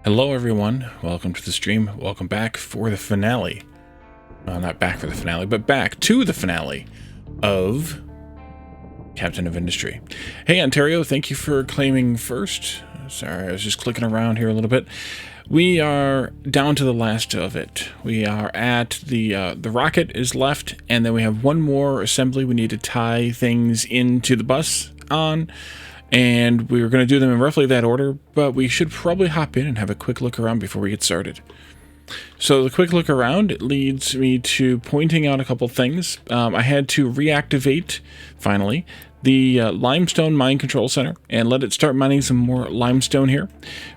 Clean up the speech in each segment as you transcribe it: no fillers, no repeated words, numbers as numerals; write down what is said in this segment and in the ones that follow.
Hello everyone, welcome to the stream. Welcome back for the finale. Not back for the finale, but back to the finale of Captain of Industry. Hey Ontario, thank you for claiming first. Sorry, I was just clicking around here a little bit. We are down to the last of it. We are at the rocket is left, and then we have one more assembly we need to tie things into the bus on. And we're going to do them in roughly that order, but we should probably hop in and have a quick look around before we get started. So the quick look around leads me to pointing out a couple things. I had to reactivate, finally, the limestone mine control center and let it start mining some more limestone here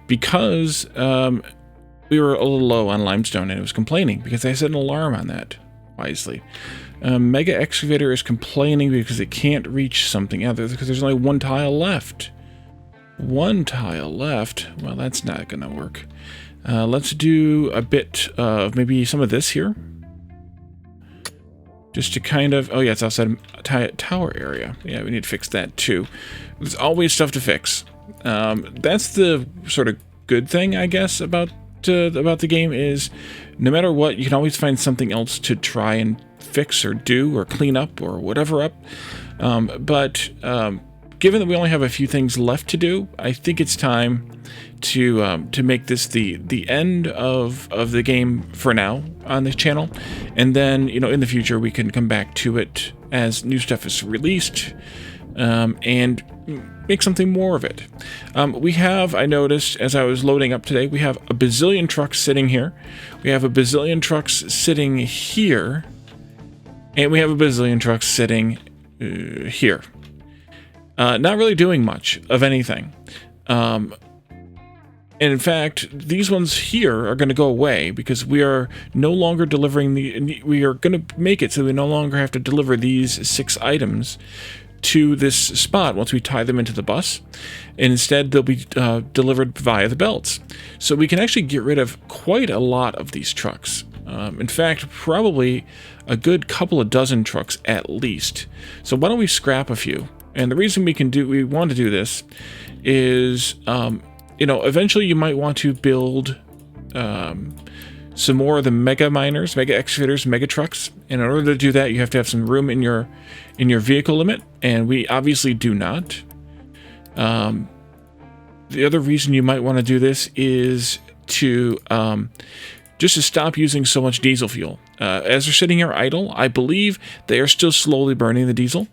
because we were a little low on limestone and it was complaining because I set an alarm on that wisely. Mega Excavator is complaining because it can't reach something other because there's only one tile left. One tile left? Well, that's not going to work. Let's do a bit of maybe some of this here. Just to kind of... Oh, yeah, it's outside tower area. Yeah, we need to fix that too. There's always stuff to fix. That's the sort of good thing, I guess, about the game is no matter what, you can always find something else to try and fix or do or clean up or whatever up. But given that we only have a few things left to do, I think it's time to make this the end of the game for now on this channel, and then in the future we can come back to it as new stuff is released and make something more of it. We have, I noticed as I was loading up today, we have a bazillion trucks sitting here. We have a bazillion trucks sitting here. And we have a bazillion trucks sitting here. Not really doing much of anything. And in fact, these ones here are going to go away because we are no longer delivering we are going to make it so we no longer have to deliver these 6 items to this spot once we tie them into the bus. And instead, they'll be delivered via the belts. So we can actually get rid of quite a lot of these trucks. In fact, probably a good couple of dozen trucks at least. So why don't we scrap a few? And the reason we want to do this is, eventually you might want to build some more of the mega miners, mega excavators, mega trucks. And in order to do that, you have to have some room in your vehicle limit, and we obviously do not. The other reason you might want to do this is to just to stop using so much diesel fuel. As they're sitting here idle, I believe they are still slowly burning the diesel.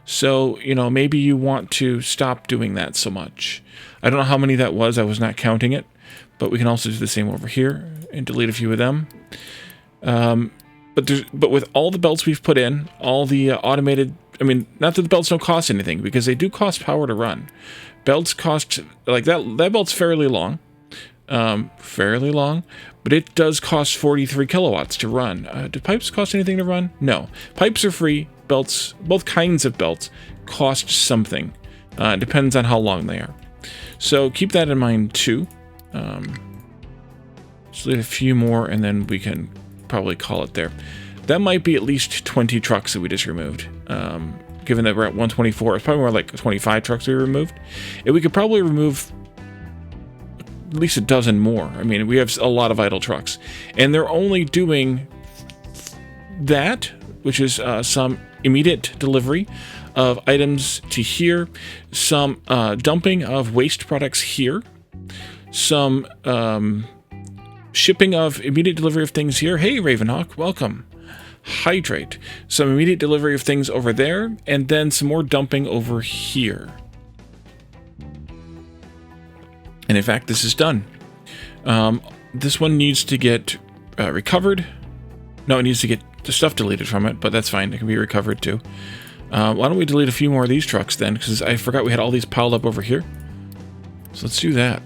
So, maybe you want to stop doing that so much. I don't know how many that was. I was not counting it. But we can also do the same over here and delete a few of them. But with all the belts we've put in, all the automated... I mean, not that the belts don't cost anything, because they do cost power to run. Belts cost... Like, that belt's fairly long. But it does cost 43 kilowatts to run. Do pipes cost anything to run? No. Pipes are free. Belts, both kinds of belts, cost something. It depends on how long they are. So keep that in mind too. Just leave a few more and then we can probably call it there. That might be at least 20 trucks that we just removed. Given that we're at 124, it's probably more like 25 trucks we removed. And we could probably remove at least a dozen more. I mean, we have a lot of idle trucks. And they're only doing that, which is some immediate delivery of items to here, some dumping of waste products here, some shipping of immediate delivery of things here. Hey, Ravenhawk, welcome. Hydrate. Some immediate delivery of things over there, and then some more dumping over here. And in fact, this is done. This one needs to get recovered. No, it needs to get the stuff deleted from it, but that's fine. It can be recovered too. Why don't we delete a few more of these trucks then? Because I forgot we had all these piled up over here. So let's do that.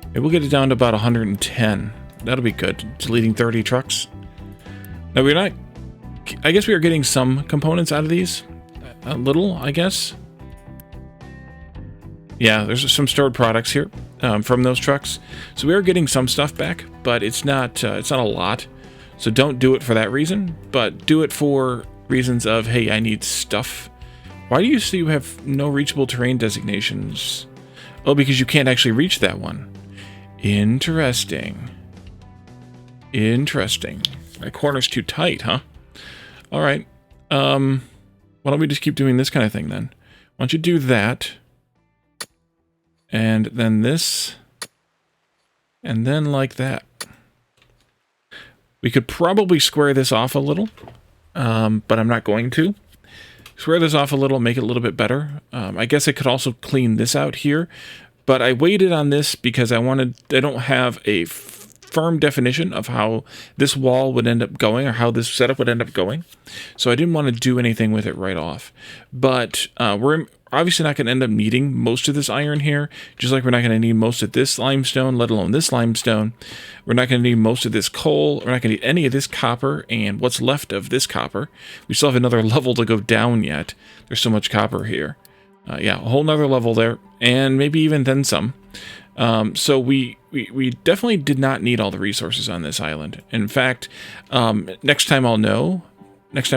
Maybe we'll get it down to about 110. That'll be good. Deleting 30 trucks. Now we're not... I guess we are getting some components out of these. A little, I guess. Yeah, there's some stored products here from those trucks. So we are getting some stuff back, but it's not a lot. So don't do it for that reason, but do it for reasons of, hey, I need stuff. Why do you see you have no reachable terrain designations? Oh, because you can't actually reach that one. Interesting. Interesting. My corner's too tight, huh? All right. Why don't we just keep doing this kind of thing then? Why don't you do that? And then this. And then like that. We could probably square this off a little, but I'm not going to. Square this off a little, make it a little bit better. I guess I could also clean this out here, but I waited on this because I don't have a firm definition of how this wall would end up going or how this setup would end up going. So I didn't want to do anything with it right off. But we're obviously not going to end up needing most of this iron here, just like we're not going to need most of this limestone, let alone this limestone. We're not going to need most of this coal. We're not going to need any of this copper and what's left of this copper. We still have another level to go down yet. There's so much copper here. Yeah, a whole nother level there, and maybe even then some. So we definitely did not need all the resources on this island. In fact, next time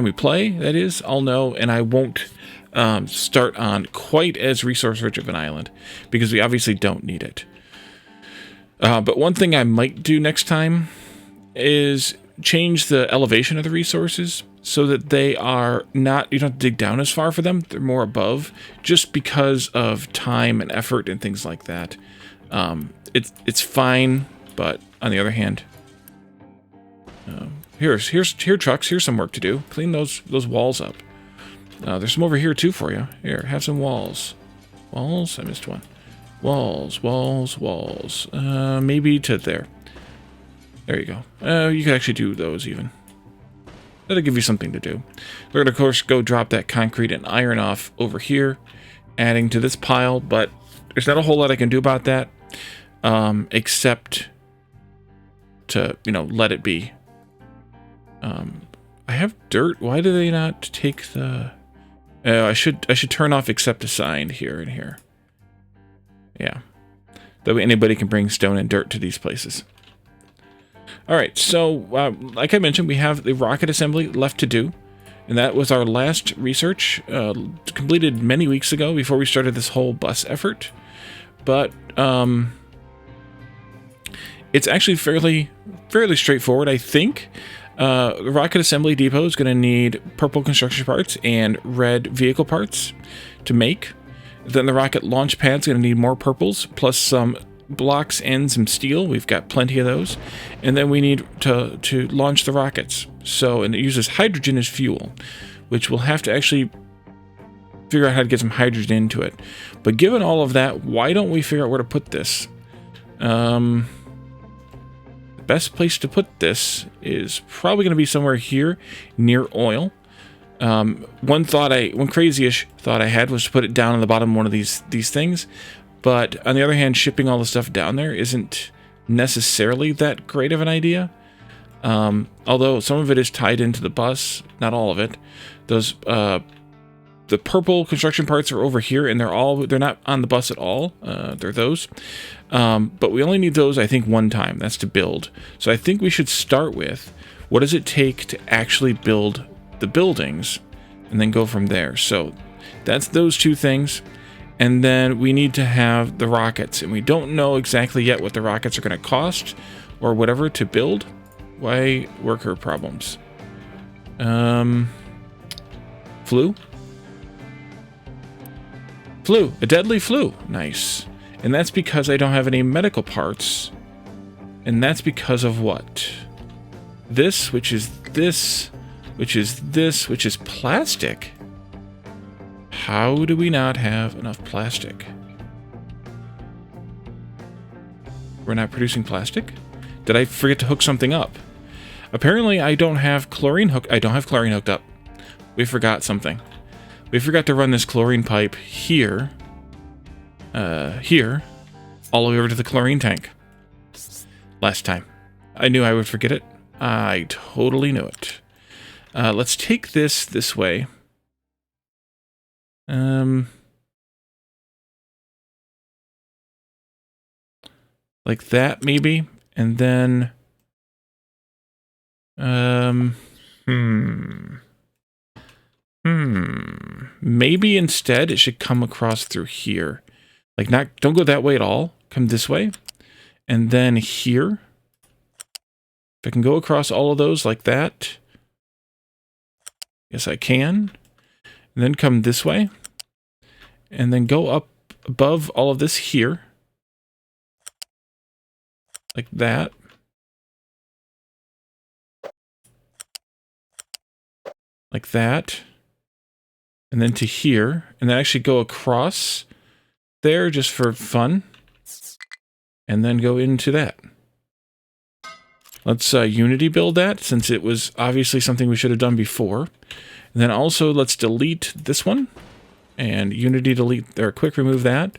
we play, that is, I'll know, and I won't start on quite as resource rich of an island, because we obviously don't need it. But one thing I might do next time is change the elevation of the resources so that they are not, you don't have to dig down as far for them, they're more above, just because of time and effort and things like that. It's fine, but on the other hand, here trucks, here's some work to do. Clean those walls up. There's some over here too for you. Here, have some walls. Walls? I missed one. Walls. Maybe to there. There you go. You could actually do those even. That'll give you something to do. We're gonna, of course, go drop that concrete and iron off over here, adding to this pile, but there's not a whole lot I can do about that, except to, let it be. I have dirt. Why do they not take the... I should turn off accept assigned here and here. Yeah. That way anybody can bring stone and dirt to these places. Alright, so, like I mentioned, we have the rocket assembly left to do. And that was our last research, completed many weeks ago before we started this whole bus effort. But, it's actually fairly straightforward, I think. The rocket assembly depot is going to need purple construction parts and red vehicle parts to make. Then the rocket launch pad is going to need more purples, plus some blocks and some steel. We've got plenty of those. And then we need to launch the rockets. So, and it uses hydrogen as fuel, which we'll have to actually figure out how to get some hydrogen into it. But given all of that, why don't we figure out where to put this? The best place to put this is probably going to be somewhere here near oil. One crazy-ish thought I had was to put it down on the bottom of one of these things. But on the other hand, shipping all the stuff down there isn't necessarily that great of an idea. Although some of it is tied into the bus, not all of it. Those the purple construction parts are over here, and they're not on the bus at all. They're those. But we only need those, I think, one time. That's to build. So I think we should start with what does it take to actually build the buildings, and then go from there. So that's those two things. And then we need to have the rockets, and we don't know exactly yet what the rockets are going to cost or whatever to build. Why worker problems? Flu? Flu. A deadly flu. Nice. And that's because I don't have any medical parts. And that's because of what? This, which is this, which is this, which is plastic. How do we not have enough plastic? We're not producing plastic? Did I forget to hook something up? Apparently I don't have chlorine hooked up. We forgot something. We forgot to run this chlorine pipe here. Here. All the way over to the chlorine tank. Last time. I knew I would forget it. I totally knew it. Let's take this way. Like that, maybe. And then... Maybe instead it should come across through here. Like, don't go that way at all. Come this way. And then here. If I can go across all of those like that. Yes, I can. And then come this way. And then go up above all of this here. Like that. Like that. And then to here. And then actually go across there just for fun. And then go into that. Let's Unity build that, since it was obviously something we should have done before. And then also let's delete this one. And Unity delete, or quick remove that.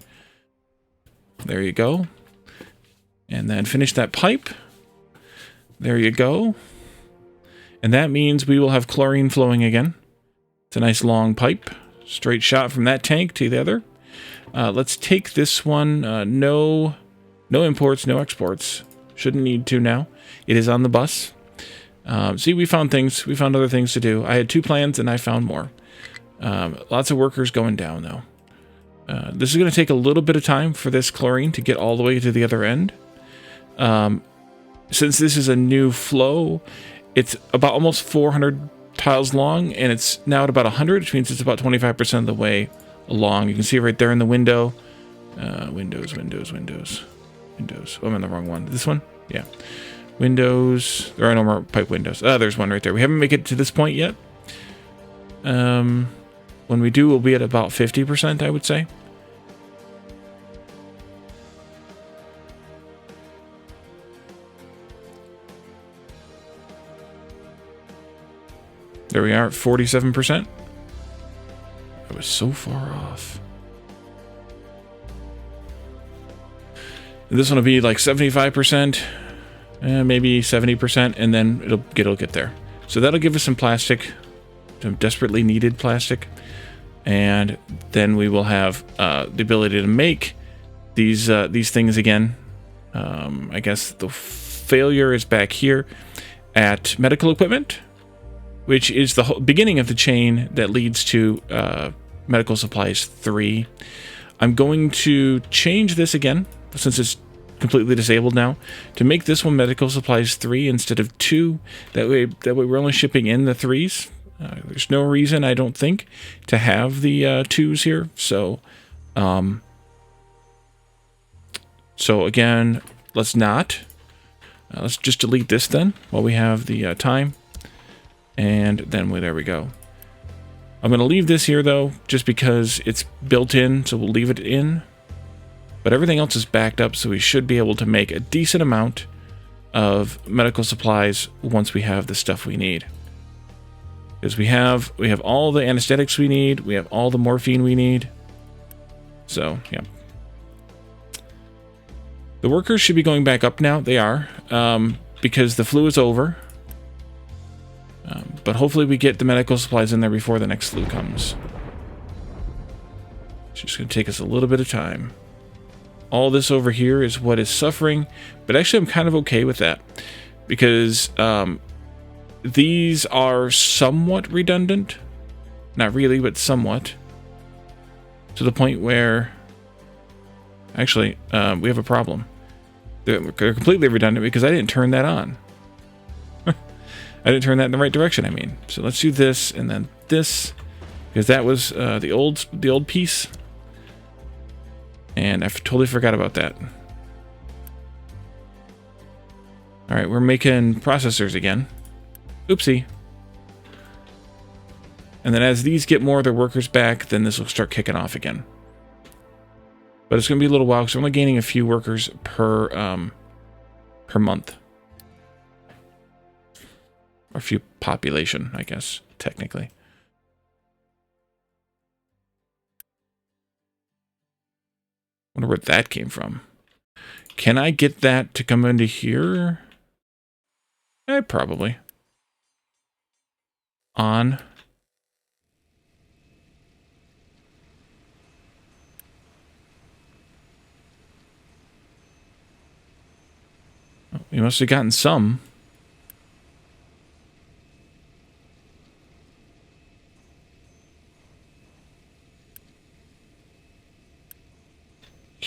There you go. And then finish that pipe. There you go. And that means we will have chlorine flowing again. It's a nice long pipe. Straight shot from that tank to the other. Let's take this one. No imports, no exports. Shouldn't need to now. It is on the bus. See, we found things. We found other things to do. I had 2 plans and I found more. Lots of workers going down, though. This is going to take a little bit of time for this chlorine to get all the way to the other end. Since this is a new flow, it's about almost 400 tiles long, and it's now at about 100, which means it's about 25% of the way along. You can see right there in the window. Windows. Oh, I'm in the wrong one. This one? Yeah. Windows. There are no more pipe windows. There's one right there. We haven't made it to this point yet. When we do, we'll be at about 50%, I would say. There we are at 47%. I was so far off. This one will be like 75%, maybe 70%, and then it'll get there. So that'll give us some plastic, some desperately needed plastic, and then we will have the ability to make these things again. I guess the failure is back here at medical equipment, which is the beginning of the chain that leads to medical supplies 3. I'm going to change this again, since it's completely disabled now, to make this one medical supplies 3 instead of 2. That way we're only shipping in the 3s. There's no reason, I don't think, to have the 2s here. So again, let's not. Let's just delete this then while we have the time. And then there we go. I'm going to leave this here, though, just because it's built in, so we'll leave it in. But everything else is backed up, so we should be able to make a decent amount of medical supplies once we have the stuff we need. Because we have all the anesthetics we need, we have all the morphine we need. So, yeah. The workers should be going back up now. They are, because the flu is over. But hopefully we get the medical supplies in there before the next flu comes. It's just going to take us a little bit of time. All this over here is what is suffering, but actually I'm kind of okay with that, because these are somewhat redundant. Not really, but somewhat. To the point where, actually, we have a problem. They're completely redundant because I didn't turn that on. I didn't turn that in the right direction, I mean. So let's do this and then this, because that was the old piece. And I totally forgot about that. All right, we're making processors again. Oopsie. And then as these get more of their workers back, then this will start kicking off again. But it's going to be a little while because we're only gaining a few workers per month. Or a few population, I guess, technically. Wonder where that came from. Can I get that to come into here? Probably. On. Oh, we must have gotten some.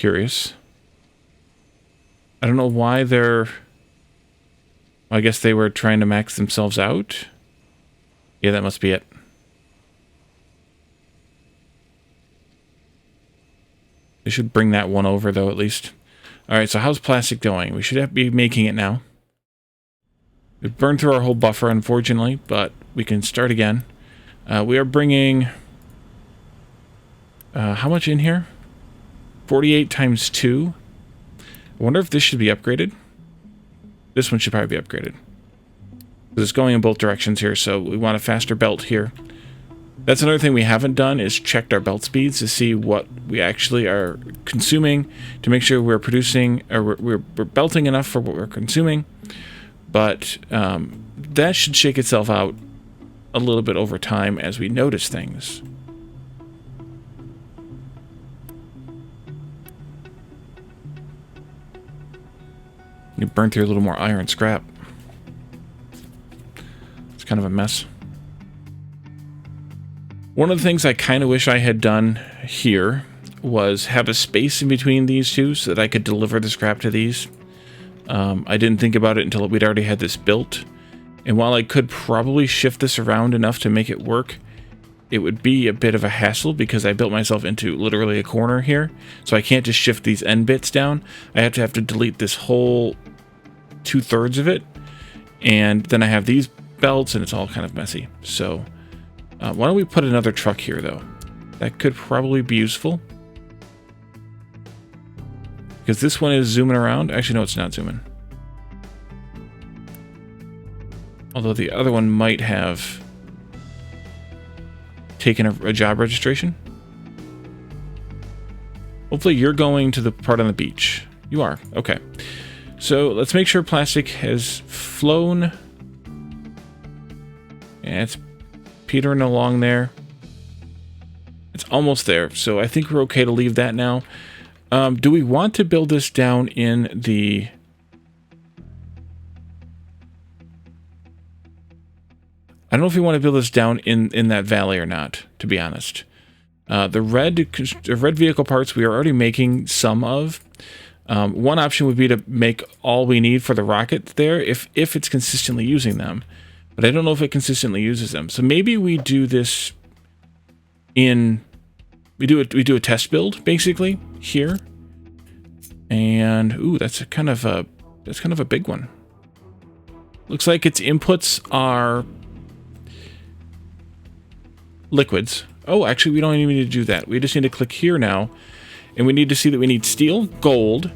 Curious. I don't know why they're... I guess they were trying to max themselves out. Yeah, that must be it. They should bring that one over, though, at least. Alright, so how's plastic going? We should be making it now. We've burned through our whole buffer, unfortunately, but we can start again. We are bringing... how much in here? 48 times 2. I wonder if this should be upgraded. This one should probably be upgraded. Because it's going in both directions here, so we want a faster belt here. That's another thing we haven't done, is checked our belt speeds to see what we actually are consuming, to make sure we're producing, or we're belting enough for what we're consuming. But that should shake itself out a little bit over time as we notice things. You burn through a little more iron scrap. It's kind of a mess. One of the things I kind of wish I had done here was have a space in between these two so that I could deliver the scrap to these. I didn't think about it until we'd already had this built. And while I could probably shift this around enough to make it work, it would be a bit of a hassle because I built myself into literally a corner here. So I can't just shift these end bits down. I have to delete this whole 2/3 of it. And then I have these belts and it's all kind of messy. So why don't we put another truck here, though? That could probably be useful. Because this one is zooming around. Actually, no, it's not zooming. Although the other one might have taken a job registration. Hopefully you're going to the part on the beach. You are. Okay. So let's make sure plastic has flown. And it's petering along there. It's almost there. So I think we're okay to leave that now. Do we want to build this down in the... I don't know if we want to build this down in that valley or not, to be honest. The red vehicle parts we are already making some of. One option would be to make all we need for the rocket there if it's consistently using them. But I don't know if it consistently uses them. So maybe we do this in... We do a test build, basically, here. And, ooh, that's kind of a big one. Looks like its inputs are... liquids. Oh, actually, we don't even need to do that. We just need to click here now. And we need to see that we need steel, gold,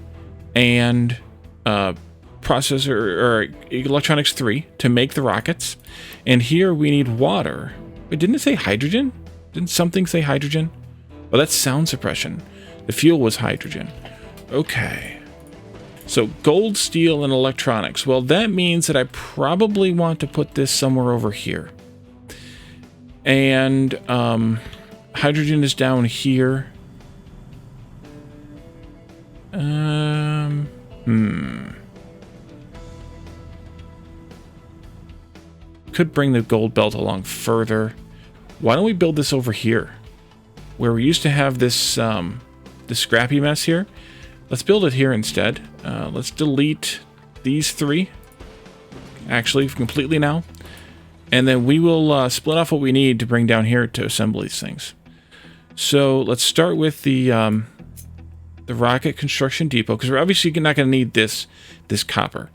and processor or electronics 3 to make the rockets. And here we need water. Wait, didn't it say hydrogen? Didn't something say hydrogen? Oh, that's sound suppression. The fuel was hydrogen. Okay. So gold, steel, and electronics. Well, that means that I probably want to put this somewhere over here. And hydrogen is down here. Could bring the gold belt along further. Why don't we build this over here? Where we used to have this this scrappy mess here. Let's build it here instead. Let's delete these 3. Actually, completely now. And then we will split off what we need to bring down here to assemble these things. So let's start with the rocket construction depot, because we're obviously not going to need this copper.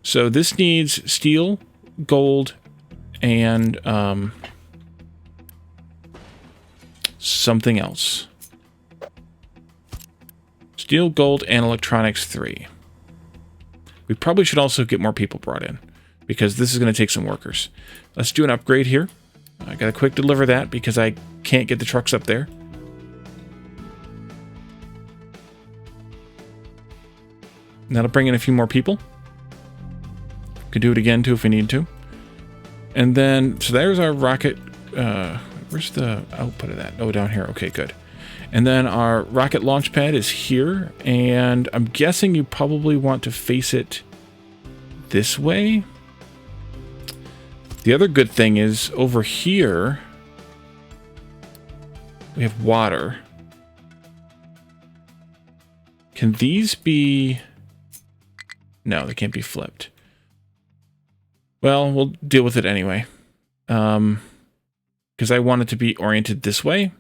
So this needs steel, gold, and something else. Steel, gold, and electronics 3. We probably should also get more people brought in, because this is going to take some workers. Let's do an upgrade here. I got to quick deliver that because I can't get the trucks up there. And that'll bring in a few more people. Could do it again too if we need to. And then, so there's our rocket. Where's the output of that? Oh, down here. Okay, good. And then our rocket launch pad is here. And I'm guessing you probably want to face it this way. The other good thing is over here, we have water. Can these be... No, they can't be flipped. Well, we'll deal with it anyway. Because I want it to be oriented this way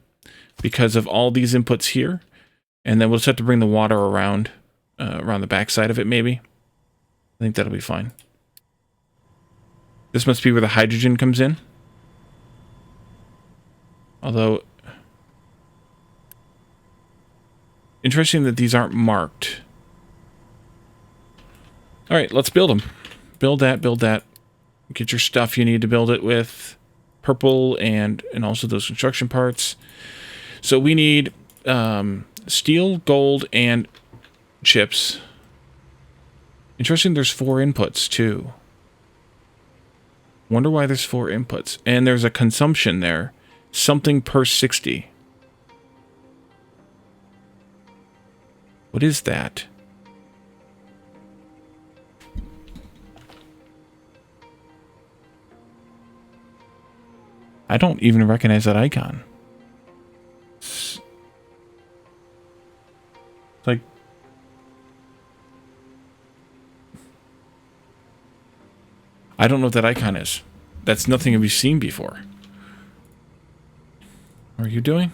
because of all these inputs here. And then we'll just have to bring the water around the back side of it, maybe. I think that'll be fine. This must be where the hydrogen comes in. Although... Interesting that these aren't marked. Alright, let's build them. Build that, build that. Get your stuff you need to build it with. Purple and also those construction parts. So we need steel, gold, and chips. Interesting, there's 4 inputs, too. Wonder why there's 4 inputs. And there's a consumption there. Something per 60. What is that? I don't even recognize that icon. It's like... I don't know what that icon is. That's nothing we've seen before. What are you doing?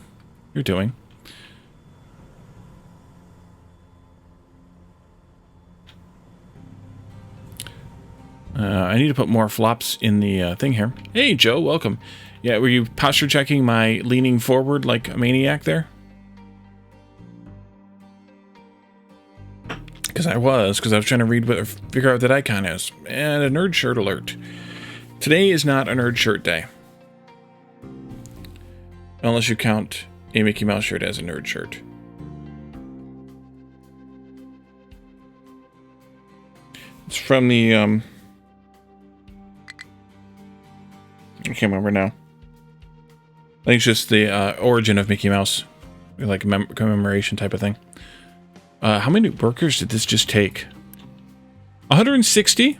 You're doing. I need to put more flops in the thing here. Hey, Joe, welcome. Yeah, were you posture checking my leaning forward like a maniac there? Because I was trying to read figure out what that icon is. And a nerd shirt alert. Today is not a nerd shirt day. Unless you count a Mickey Mouse shirt as a nerd shirt. It's from the, I can't remember now. I think it's just the origin of Mickey Mouse. Like a commemoration type of thing. How many workers did this just take? 160?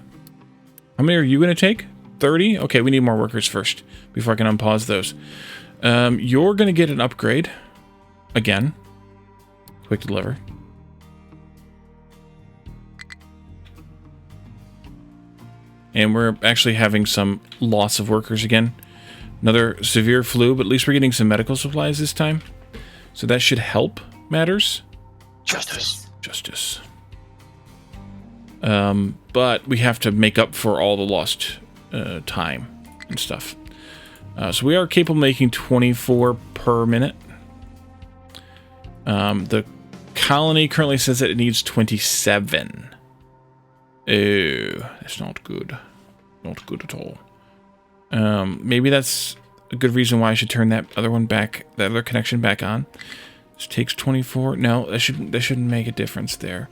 How many are you going to take? 30? Okay, we need more workers first before I can unpause those. You're going to get an upgrade. Again. Quick deliver. And we're actually having some loss of workers again. Another severe flu, but at least we're getting some medical supplies this time. So that should help matters. Justice. Justice. But we have to make up for all the lost time and stuff. So we are capable of making 24 per minute. The colony currently says that it needs 27. Oh, that's not good. Not good at all. Maybe that's a good reason why I should turn that other one back, that other connection back on. This takes 24. No, that shouldn't make a difference there.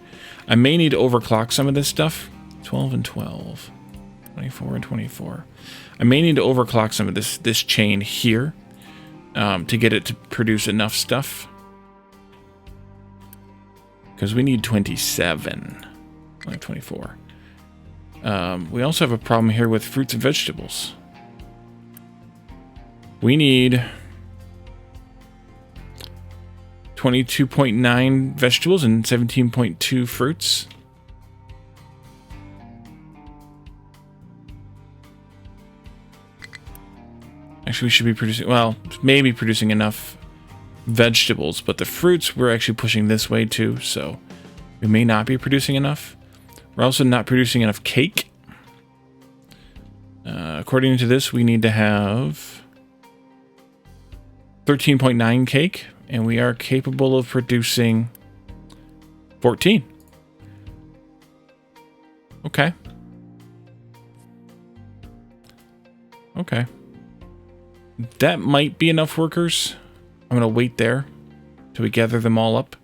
I may need to overclock some of this stuff. 12 and 12. 24 and 24. I may need to overclock some of this chain here to get it to produce enough stuff. Because we need 27. Only 24. We also have a problem here with fruits and vegetables. We need 22.9 vegetables and 17.2 fruits. Actually, we should be producing, well, maybe producing enough vegetables, but the fruits we're actually pushing this way too, so we may not be producing enough. We're also not producing enough cake. According to this, we need to have 13.9 cake, and we are capable of producing 14. Okay. Okay. That might be enough workers. I'm going to wait there till we gather them all up.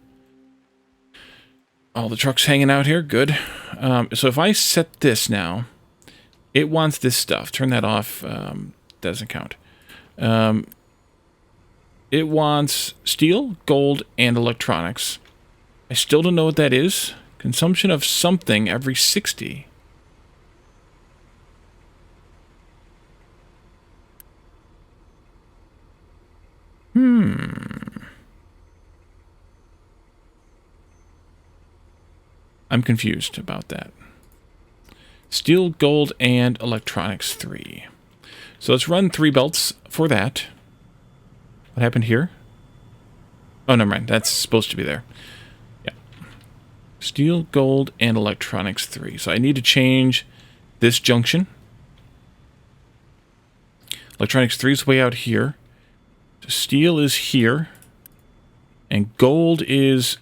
All the trucks hanging out here. Good. So if I set this now, it wants this stuff. Turn that off. Doesn't count. It wants steel, gold, and electronics. I still don't know what that is. Consumption of something every 60. I'm confused about that. Steel, gold, and electronics 3. So let's run 3 belts for that. What happened here? Oh, never mind. That's supposed to be there. Yeah. Steel, gold, and electronics 3. So I need to change this junction. Electronics 3 is way out here. Steel is here. And gold is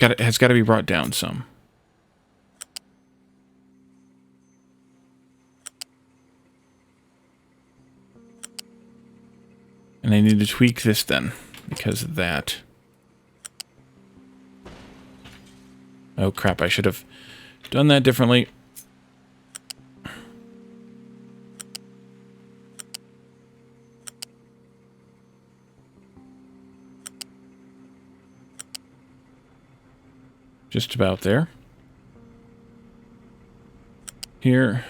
has got to be brought down some. And I need to tweak this then, because of that. Oh crap, I should have done that differently. Just about there. Here.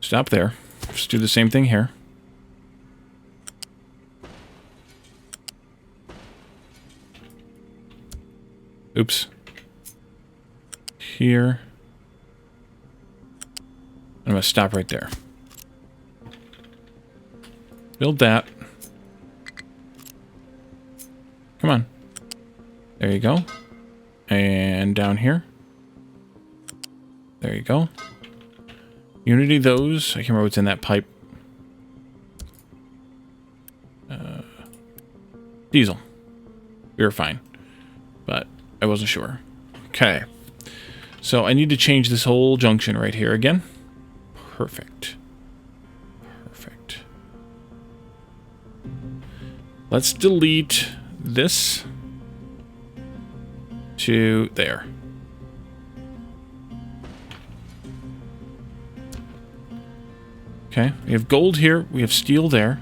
Stop there. Just do the same thing here. Oops. Here. I'm going to stop right there. Build that. Come on. There you go. And down here. There you go. Unity those. I can't remember what's in that pipe. Diesel. We were fine. But I wasn't sure. Okay. So I need to change this whole junction right here again. Perfect. Perfect. Let's delete this to there. Okay, we have gold here, we have steel there.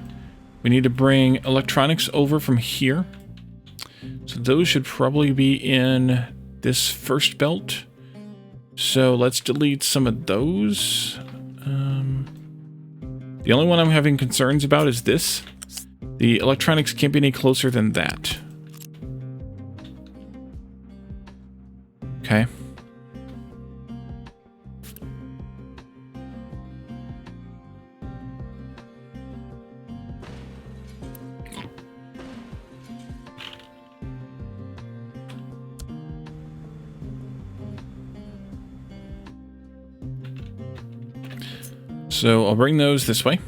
We need to bring electronics over from here. So those should probably be in this first belt. So let's delete some of those. The only one I'm having concerns about is this. The electronics can't be any closer than that. Okay. So I'll bring those this way.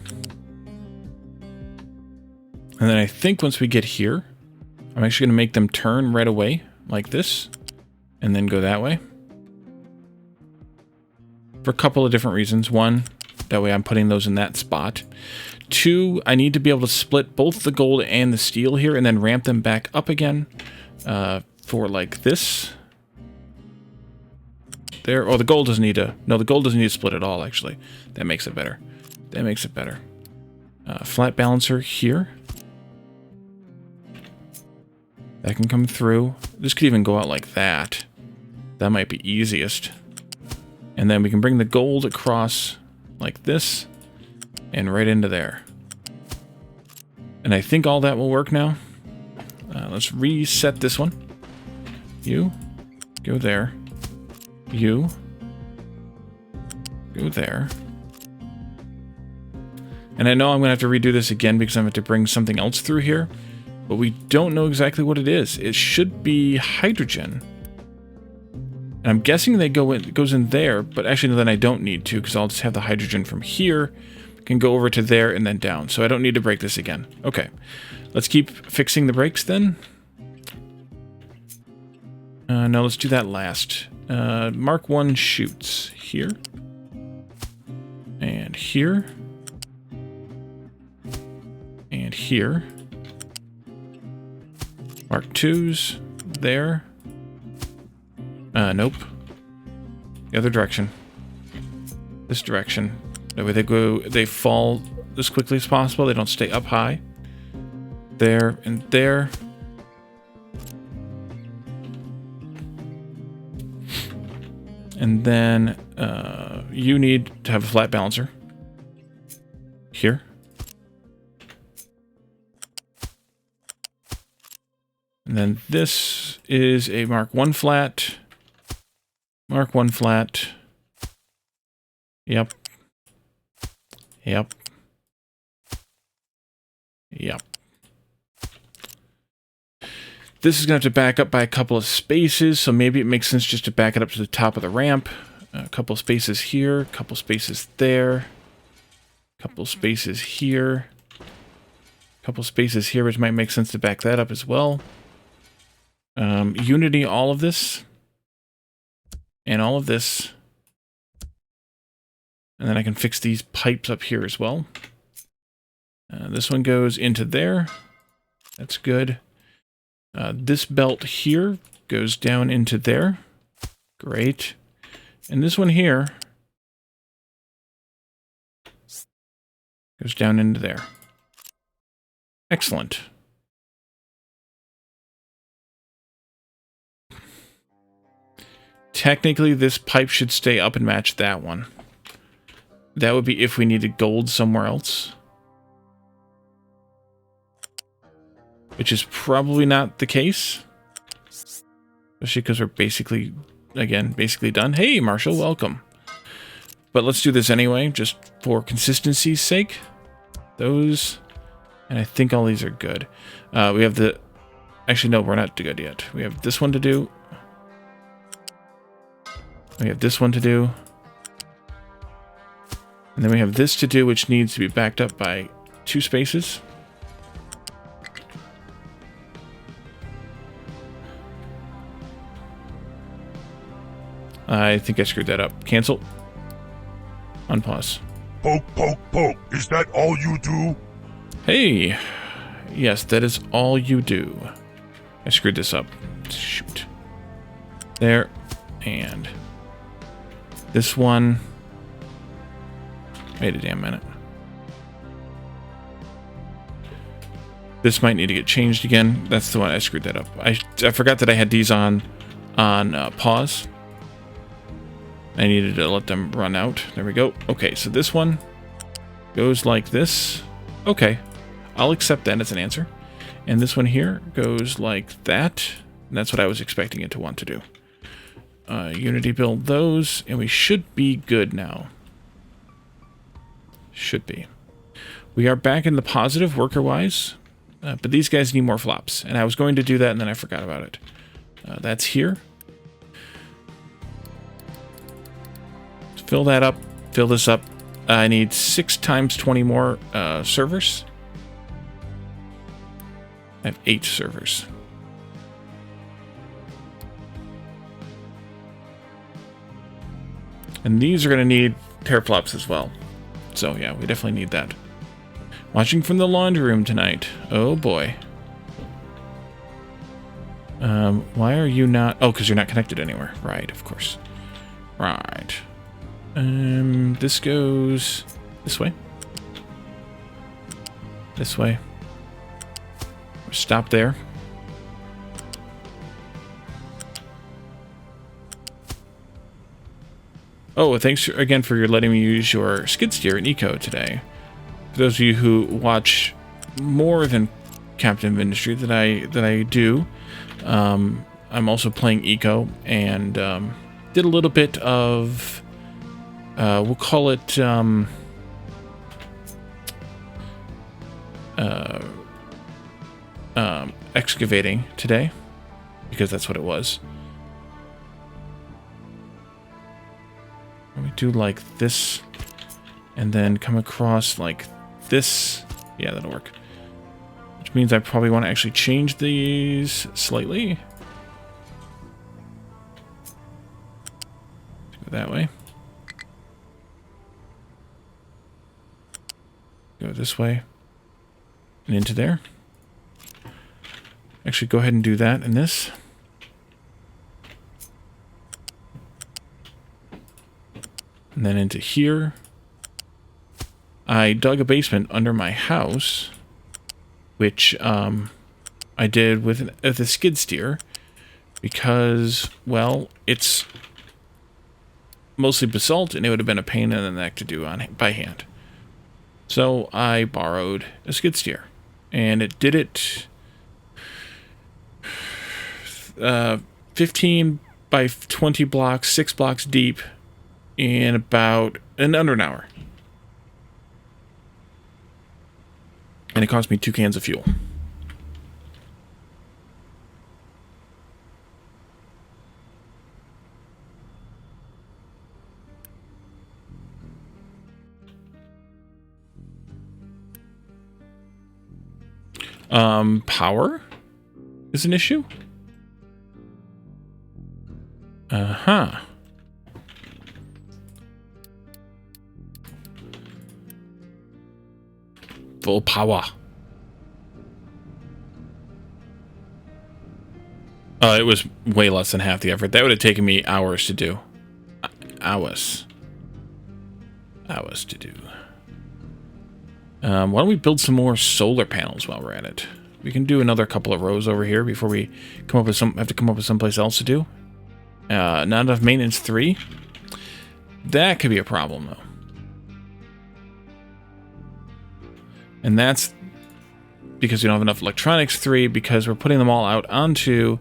And then I think once we get here, I'm actually going to make them turn right away, like this, and then go that way. For a couple of different reasons. One, that way I'm putting those in that spot. Two, I need to be able to split both the gold and the steel here and then ramp them back up again for like this. There. Oh, the gold doesn't need to... No, the gold doesn't need to split at all, actually. That makes it better. That makes it better. Flat balancer here. That can come through. This could even go out like that. That might be easiest. And then we can bring the gold across like this and right into there. And I think all that will work now. Let's reset this one. You go there. You go there. And I know I'm going to have to redo this again because I'm going to bring something else through here. But we don't know exactly what it is. It should be hydrogen. And I'm guessing it goes in there, but actually then I don't need to because I'll just have the hydrogen from here. Can go over to there and then down. So I don't need to break this again. Okay. Let's keep fixing the brakes then. No, let's do that last. Mark 1 shoots here. And here. And here. Mark 2's there. Nope. The other direction. This direction. That way they fall as quickly as possible. They don't stay up high. There and there. And then you need to have a flat balancer. Here. And then this is a Mark 1 flat. Mark one flat. Yep. Yep. Yep. This is going to have to back up by a couple of spaces, so maybe it makes sense just to back it up to the top of the ramp. A couple spaces here, a couple spaces there, a couple spaces here, a couple spaces here, which might make sense to back that up as well. Unity all of this, and all of this. And then I can fix these pipes up here as well. This one goes into there. That's good. This belt here goes down into there. Great. And this one here goes down into there. Excellent. Technically, this pipe should stay up and match that one. That would be if we needed gold somewhere else. Which is probably not the case. Especially because we're basically, again, basically done. Hey, Marshall, welcome. But let's do this anyway, just for consistency's sake. Those, and I think all these are good. We have the, actually no, we're not good yet. We have this one to do. We have this one to do. And then we have this to do, which needs to be backed up by 2 spaces. I think I screwed that up. Cancel. Unpause. Poke, poke, poke. Is that all you do? Hey. Yes, that is all you do. I screwed this up. Shoot. There. And this one. Wait a damn minute. This might need to get changed again. That's the one I screwed that up. I forgot that I had these on pause. I needed to let them run out. There we go. Okay, so this one goes like this. Okay, I'll accept that as an answer. And this one here goes like that. And that's what I was expecting it to want to do. Unity build those, and we should be good now. Should be. We are back in the positive worker-wise, but these guys need more flops. And I was going to do that, and then I forgot about it. That's here. Fill that up. Fill this up. I need 6 times 20 more servers. I have 8 servers. And these are going to need teraflops as well. So yeah, we definitely need that. Watching from the laundry room tonight. Oh boy. Why are you not... Oh, because you're not connected anywhere. Right, of course. Right. This goes this way. This way. Stop there. Oh, thanks again for letting me use your skid steer in Eco today. For those of you who watch more than Captain of Industry that I do, I'm also playing Eco and did a little bit of we'll call it excavating today, because that's what it was. We do like this, and then come across like this. Yeah, that'll work. Which means I probably want to actually change these slightly. Go that way. Go this way. And into there. Actually, go ahead and do that and this. And then into here. I dug a basement under my house, which I did with the skid steer because, well, it's mostly basalt and it would have been a pain in the neck to do by hand. So I borrowed a skid steer, and it did it 15 by 20 blocks, 6 blocks deep, in about under an hour. And it cost me 2 cans of fuel. Power is an issue? Uh-huh. Full power. It was way less than half the effort. That would have taken me hours to do. Hours to do. Why don't we build some more solar panels while we're at it? We can do another couple of rows over here before we have to come up with someplace else to do. Not enough maintenance 3. That could be a problem, though. And that's because we don't have enough electronics 3, because we're putting them all out onto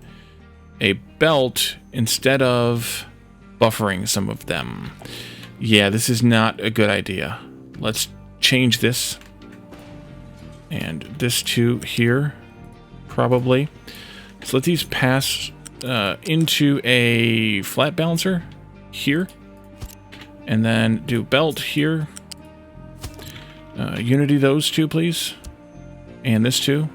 a belt instead of buffering some of them. Yeah, this is not a good idea. Let's change this. And this to here, probably. So let these pass into a flat balancer here. And then do belt here. Unity those two, please. And this too.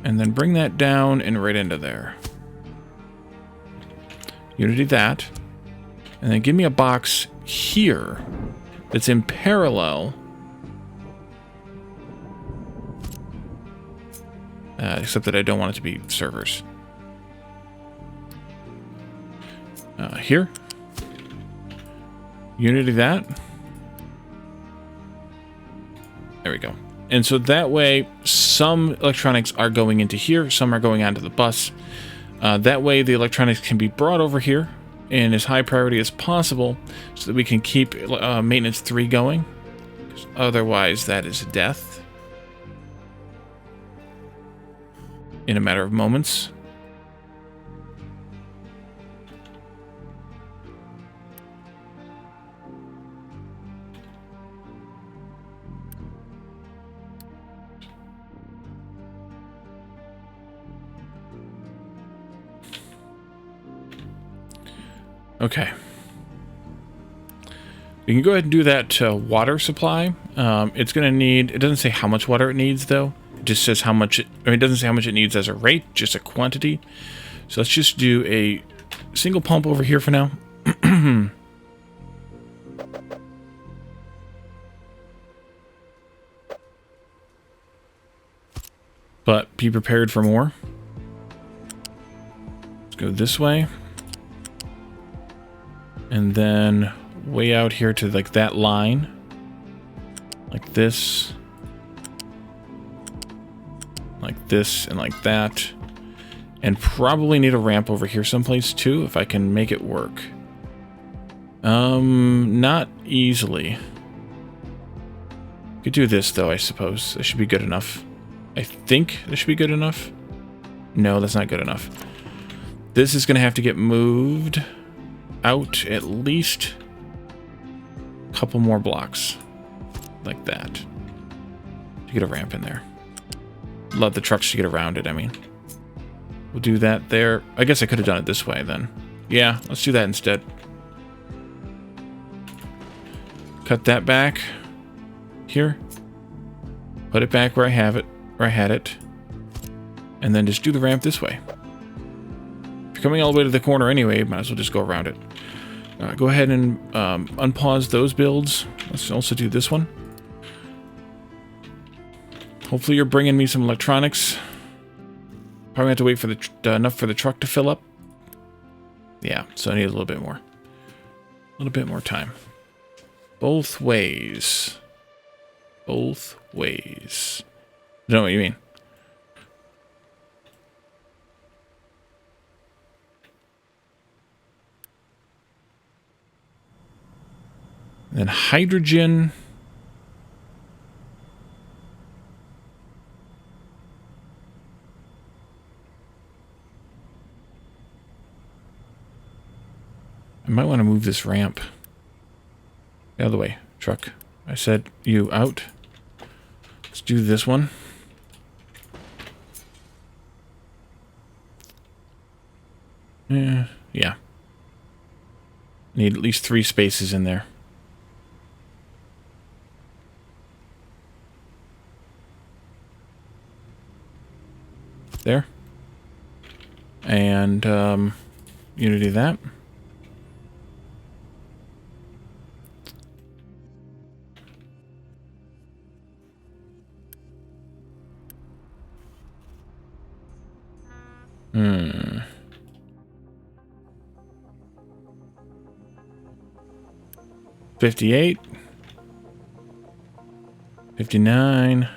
And then bring that down and right into there. Unity that. And then give me a box here that's in parallel. Except that I don't want it to be servers. Here. Unity that. There we go. And so that way, some electronics are going into here, some are going onto the bus. That way, the electronics can be brought over here in as high priority as possible so that we can keep maintenance 3 going. Otherwise, that is death in a matter of moments. Okay. We can go ahead and do that water supply. It's going to need... It doesn't say how much water it needs, though. It just says how much... it doesn't say how much it needs as a rate, just a quantity. So let's just do a single pump over here for now. But be prepared for more. Let's go this way. And then way out here to like that line. Like this. Like this and like that. And probably need a ramp over here someplace too, if I can make it work. Not easily. Could do this though, I suppose. That should be good enough. I think this should be good enough. No, that's not good enough. This is gonna have to get moved out at least a couple more blocks like that to get a ramp in there. Love the trucks to get around it. I mean, we'll do that there. I guess I could have done it this way then. Yeah, let's do that instead. Cut that back here, put it back where I have it, where I had it, and then just do the ramp this way. If you're coming all the way to the corner anyway, might as well just go around it. Go ahead and unpause those builds. Let's also do this one. Hopefully you're bringing me some electronics. Probably have to wait for the enough for the truck to fill up. Yeah, so I need a little bit more. A little bit more time. Both ways. Both ways. I don't know what you mean. Then hydrogen. I might want to move this ramp. The other way, truck. I said you out. Let's do this one. Yeah. Need at least 3 spaces in there. There. And, Unity that. Hmm. 58. 59.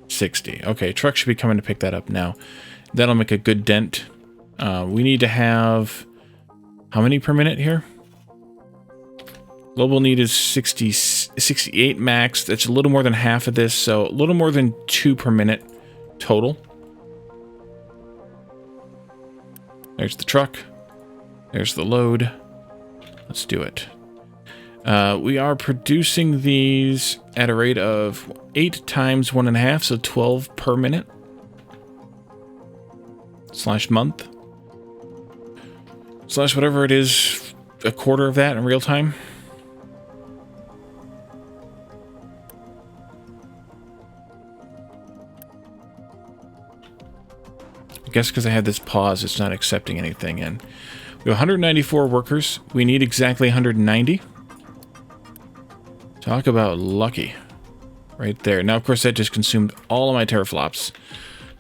60. Okay, truck should be coming to pick that up now. That'll make a good dent. We need to have... How many per minute here? Global need is 68 max. That's a little more than half of this, so a little more than 2 per minute total. There's the truck. There's the load. Let's do it. We are producing these at a rate of 8 times 1.5, so 12 per minute. / month. / whatever it is, a quarter of that in real time. I guess because I had this pause, it's not accepting anything. And we have 194 workers. We need exactly 190. Talk about lucky. Right there. Now, of course, that just consumed all of my teraflops.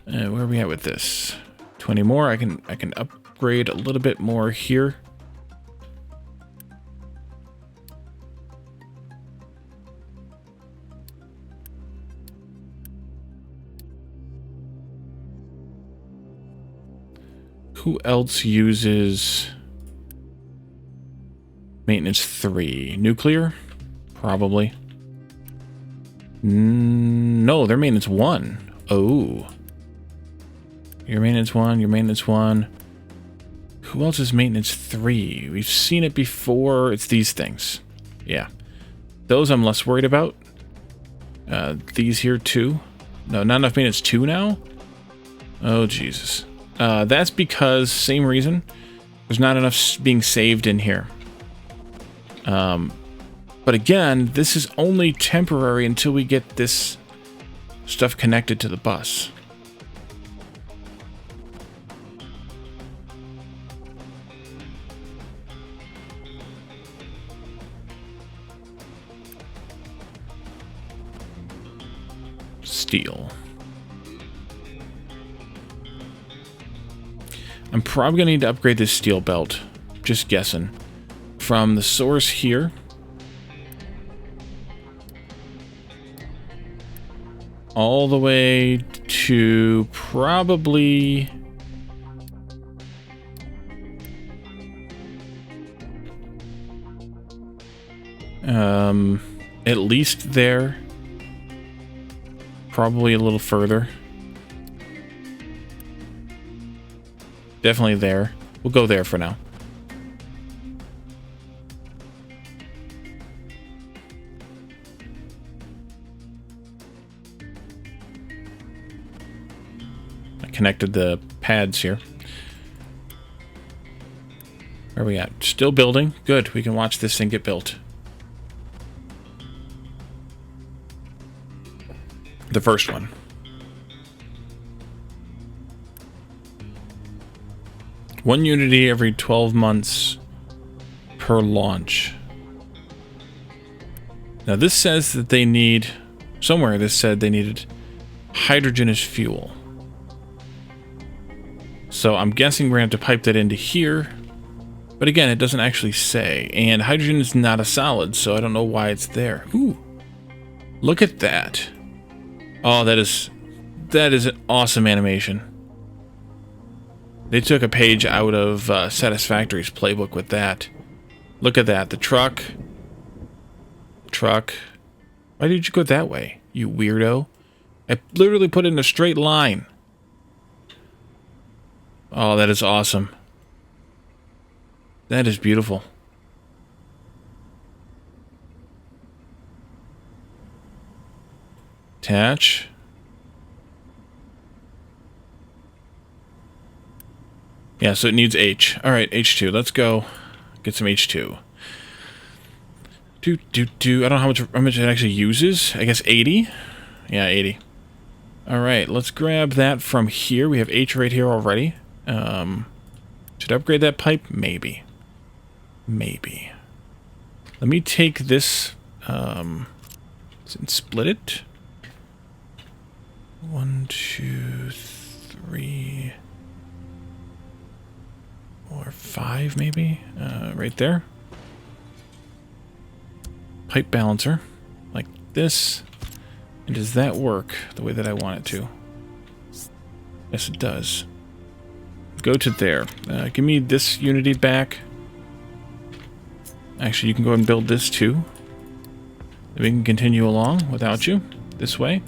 Where are we at with this? 20 more. I can upgrade a little bit more here. Who else uses maintenance 3? Nuclear? Probably. No, they're maintenance 1. Oh. Your maintenance 1, your maintenance 1. Who else is maintenance 3? We've seen it before. It's these things. Yeah. Those I'm less worried about. These here too. No, not enough maintenance 2 now? Oh, Jesus. That's because, same reason, there's not enough being saved in here. But again, this is only temporary until we get this stuff connected to the bus. Steel. I'm probably going to need to upgrade this steel belt. Just guessing. From the source here. All the way to probably... at least there. Probably a little further. Definitely there. We'll go there for now. I connected the pads here. Where are we at? Still building. Good. We can watch this thing get built. The first one. One Unity every 12 months per launch. Now this says that they need... Somewhere this said they needed hydrogen as fuel. So I'm guessing we're going to have to pipe that into here. But again, it doesn't actually say. And hydrogen is not a solid, so I don't know why it's there. Ooh. Look at that. Oh, that is an awesome animation. They took a page out of Satisfactory's playbook with that. Look at that. The truck. Truck. Why did you go that way, you weirdo? I literally put it in a straight line. Oh, that is awesome. That is beautiful. Attach. Yeah, so it needs H. All right, H2. Let's go get some H2. I don't know how much it actually uses. I guess 80? Yeah, 80. All right, let's grab that from here. We have H right here already. Should I upgrade that pipe? Maybe. Maybe. Let me take this and split it. 1, 2, 3, 4, 5 maybe. Right there. Pipe balancer. Like this. And does that work the way that I want it to? Yes, it does. Go to there. Give me this unity back. Actually, you can go ahead and build this too. We can continue along without you. This way.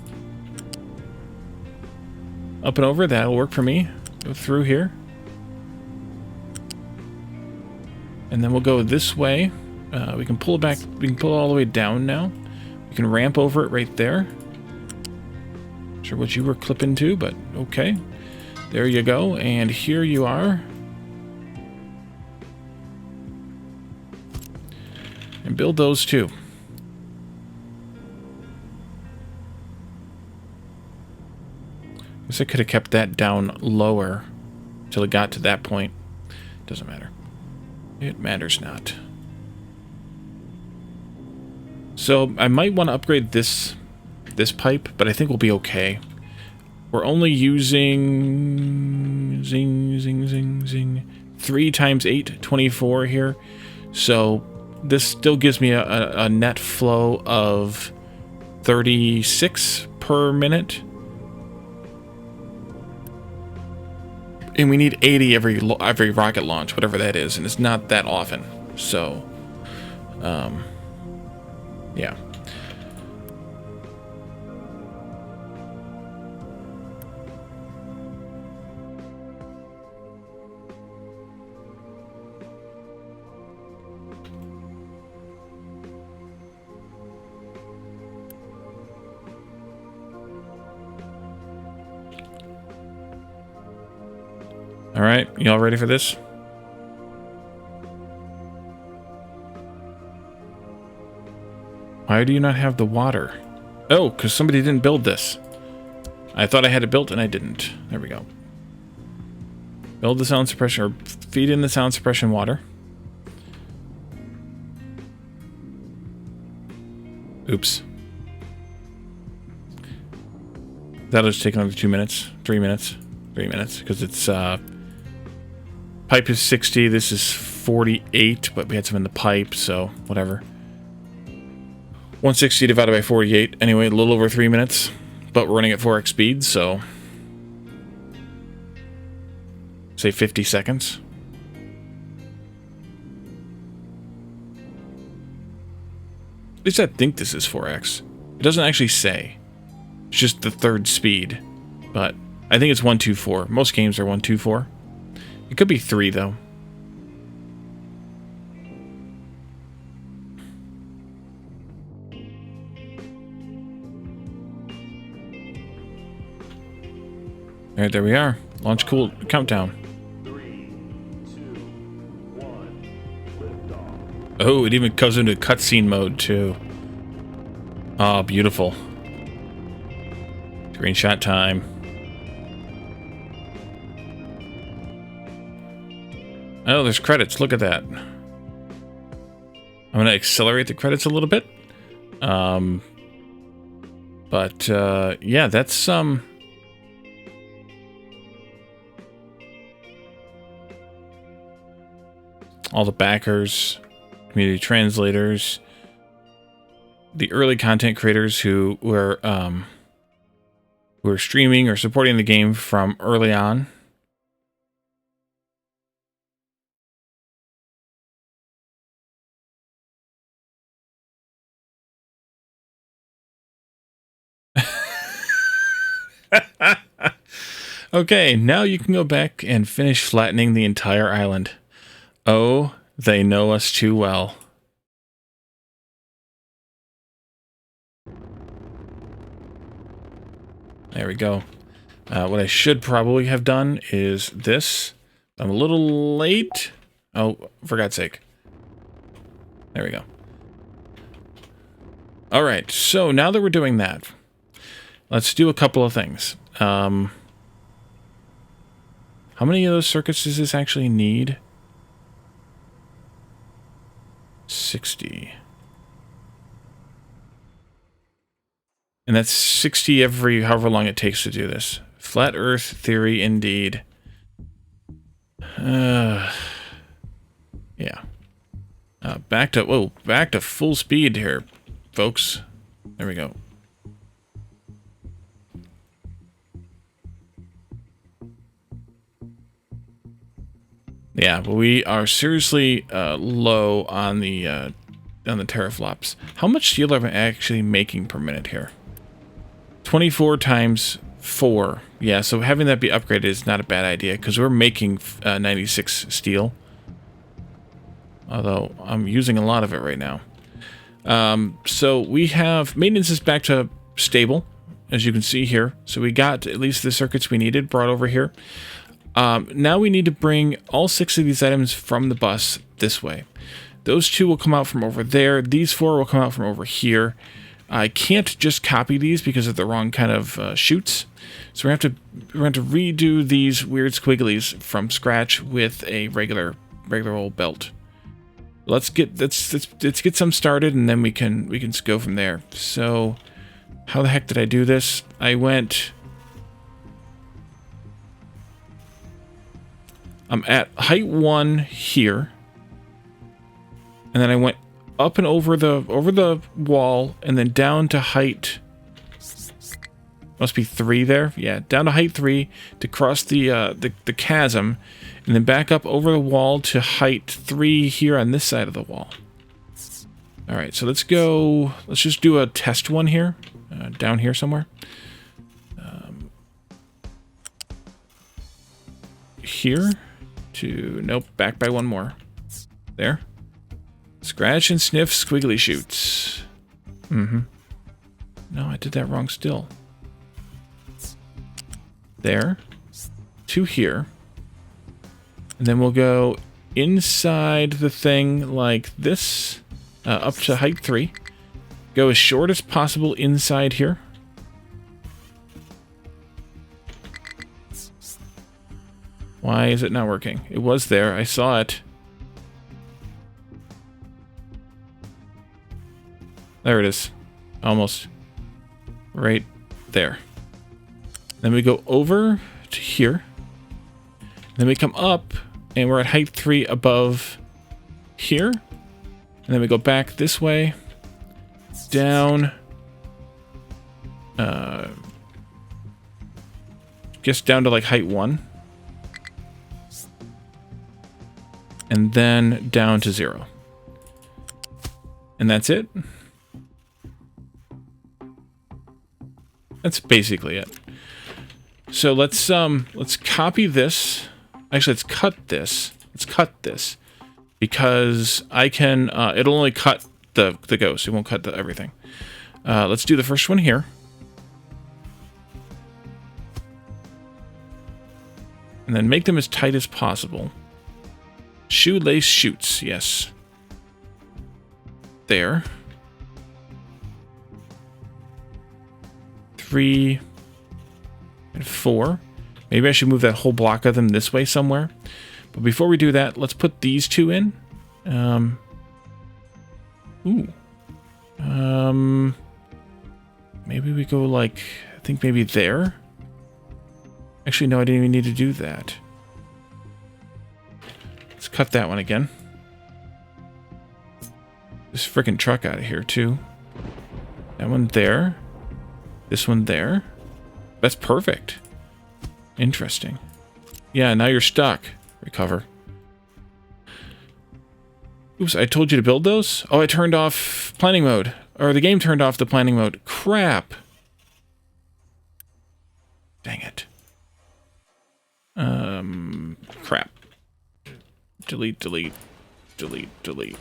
Up and over. That'll work for me. Go through here. And then we'll go this way. We can pull it back. We can pull it all the way down now. We can ramp over it right there. Not sure what you were clipping to, but okay. There you go. And here you are. And build those too. Guess I could have kept that down lower till it got to that point. Doesn't matter. It matters not. So I might want to upgrade this pipe, but I think we'll be okay. We're only using 3 times 8, 24 here. So this still gives me a net flow of 36 per minute. And we need 80 every rocket launch, whatever that is, and it's not that often. So, yeah. All right, y'all ready for this? Why do you not have the water? Oh, because somebody didn't build this. I thought I had it built and I didn't. There we go. Build the sound suppression, or feed in the sound suppression water. Oops. That'll just take another 2 minutes, 3 minutes, 3 minutes, because it's, pipe is 60, this is 48, but we had some in the pipe, so whatever. 160 divided by 48, anyway, a little over 3 minutes, but we're running at 4x speed, so say 50 seconds. At least I think this is 4x. It doesn't actually say. It's just the third speed, but I think it's 124. Most games are 124. It could be 3, though. All right, there we are. Launch cool countdown. 3, 2, 1, lift off. Oh, it even goes into cutscene mode, too. Oh, beautiful. Screenshot time. Oh, there's credits. Look at that. I'm going to accelerate the credits a little bit. But yeah, that's all the backers, community translators, the early content creators who were streaming or supporting the game from early on. Okay, now you can go back and finish flattening the entire island. Oh, they know us too well. There we go. What I should probably have done is this. I'm a little late. Oh, for God's sake. There we go. All right, so now that we're doing that, let's do a couple of things. How many of those circuits does this actually need? 60. And that's 60 every however long it takes to do this. Flat Earth theory, indeed. Yeah. Back to full speed here, folks. There we go. Yeah, but we are seriously low on the teraflops. How much steel am I actually making per minute here? 24 times 4. Yeah, so having that be upgraded is not a bad idea, because we're making 96 steel. Although, I'm using a lot of it right now. So we have... Maintenance is back to stable, as you can see here. So we got at least the circuits we needed brought over here. Now we need to bring all 6 of these items from the bus this way. Those 2 will come out from over there. These 4 will come out from over here. I can't just copy these because of the wrong kind of chutes. So we're going to have to redo these weird squigglies from scratch with a regular old belt. Let's get some started, and then we can go from there. So how the heck did I do this? I went... I'm at height 1 here, and then I went up and over the wall, and then down to height, must be 3 there. Yeah, down to height 3 to cross the chasm, and then back up over the wall to height 3 here on this side of the wall. All right, so let's go. Let's just do a test one here, down here somewhere. Here to nope, back by 1 more. There. Scratch and sniff squiggly shoots. No, I did that wrong still. There. 2 here. And then we'll go inside the thing like this, up to height 3. Go as short as possible inside here. Why is it not working? It was there. I saw it. There it is. Almost. Right there. Then we go over to here. Then we come up, and we're at height 3 above here. And then we go back this way. Down. Just down to like height 1. And then down to 0. And that's it. That's basically it. So let's copy this. Actually, let's cut this. Let's cut this. Because I can, it'll only cut the ghost. It won't cut everything. Let's do the first one here. And then make them as tight as possible. Shoelace shoots, yes. There. 3 and 4. Maybe I should move that whole block of them this way somewhere. But before we do that, let's put these 2 in. Maybe we go like, I think maybe there. Actually, no, I didn't even need to do that. Let's cut that one again. This frickin' truck out of here, too. That one there. This one there. That's perfect. Interesting. Yeah, now you're stuck. Recover. Oops, I told you to build those? Oh, I turned off planning mode. Or the game turned off the planning mode. Crap. Dang it. Crap. Delete, delete, delete, delete.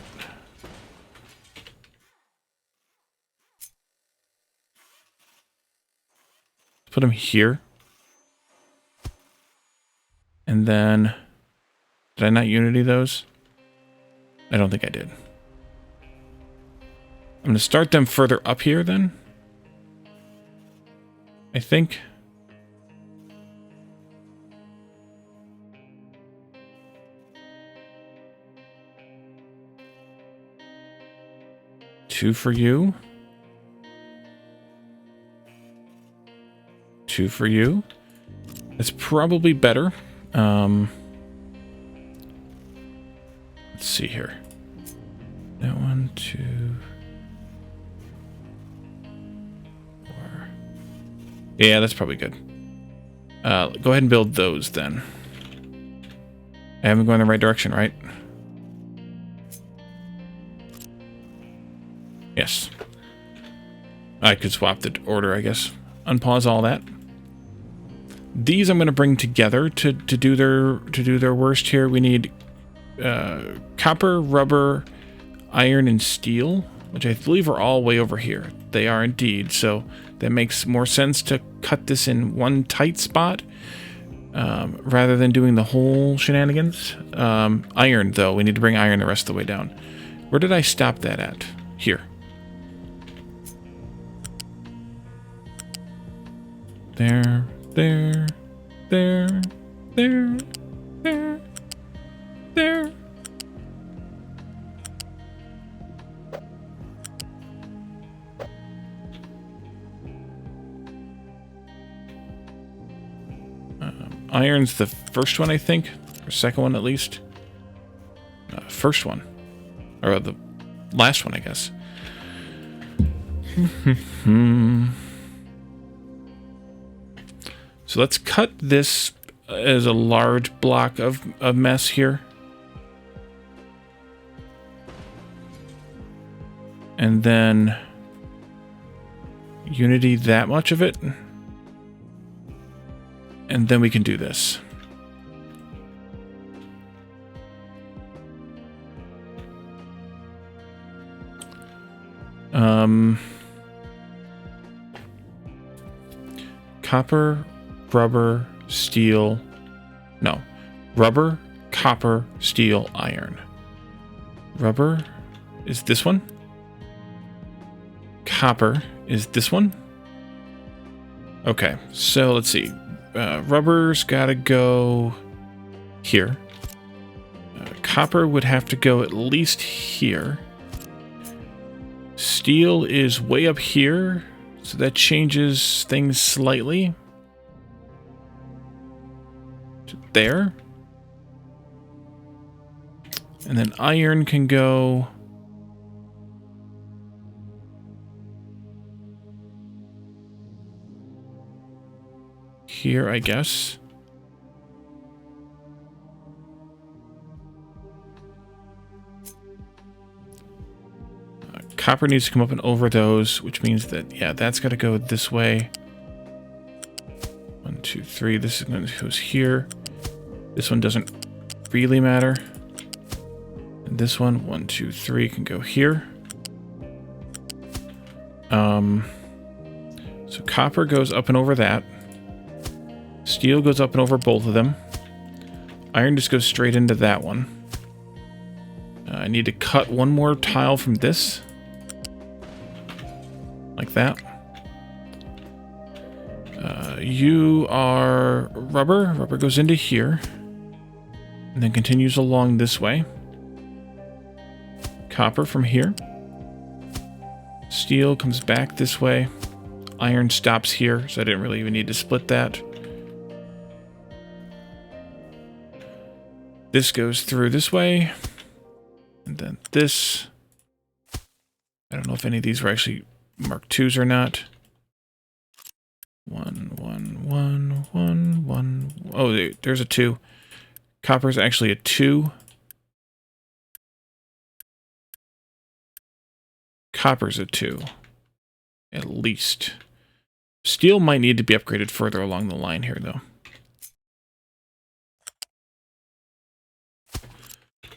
Put them here. And then, did I not unity those? I don't think I did. I'm going to start them further up here then. I think. Two for you. Two for you. That's probably better. Let's see here. That one, 2, 4. Yeah, that's probably good. Go ahead and build those then. I haven't gone in the right direction, right? Yes. I could swap the order, I guess. Unpause all that. These I'm going to bring together to do their worst here. We need copper, rubber, iron, and steel, which I believe are all way over here. They are indeed, so that makes more sense to cut this in one tight spot rather than doing the whole shenanigans. Iron, though, we need to bring iron the rest of the way down. Where did I stop that at? Here. There, there, there, there, there, there. Iron's the first one, I think, or second one at least. First one, or the last one, I guess. So let's cut this as a large block of mess here. And then unity that much of it. And then we can do this. Copper, rubber, steel. No. Rubber, copper, steel, iron. Rubber is this one. Copper is this one. Okay, so let's see. Rubber's gotta go here. Copper would have to go at least here. Steel is way up here, so that changes things slightly. To there. And then iron can go here, I guess. Copper needs to come up and over those, which means that, yeah, that's got to go this way. 1, 2, 3. This is going to go here. This one doesn't really matter. And this one, 1, 2, 3, can go here. So copper goes up and over that. Steel goes up and over both of them. Iron just goes straight into that one. I need to cut one more tile from this. Like that. You are rubber. Rubber goes into here. And then continues along this way. Copper from here. Steel comes back this way. Iron stops here, so I didn't really even need to split that. This goes through this way. And then this. I don't know if any of these were actually Mark IIs or not. 1, 1, 1, 1, 1. Oh, there's a 2. Copper's actually a 2. Copper's a 2. At least. Steel might need to be upgraded further along the line here, though.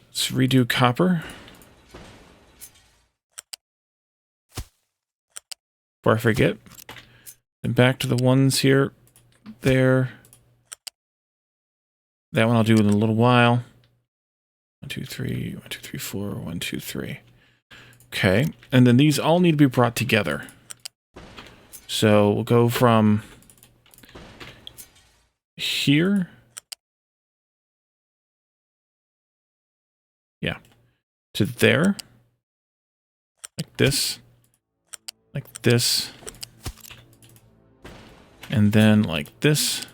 Let's redo copper. Before I forget. And back to the ones here. There. That one I'll do in a little while. 1, 2, 3, 1, 2, 3, 4, 1, 2, 3. Okay, and then these all need to be brought together. So we'll go from here. Yeah. To there. Like this. Like this. And then like this.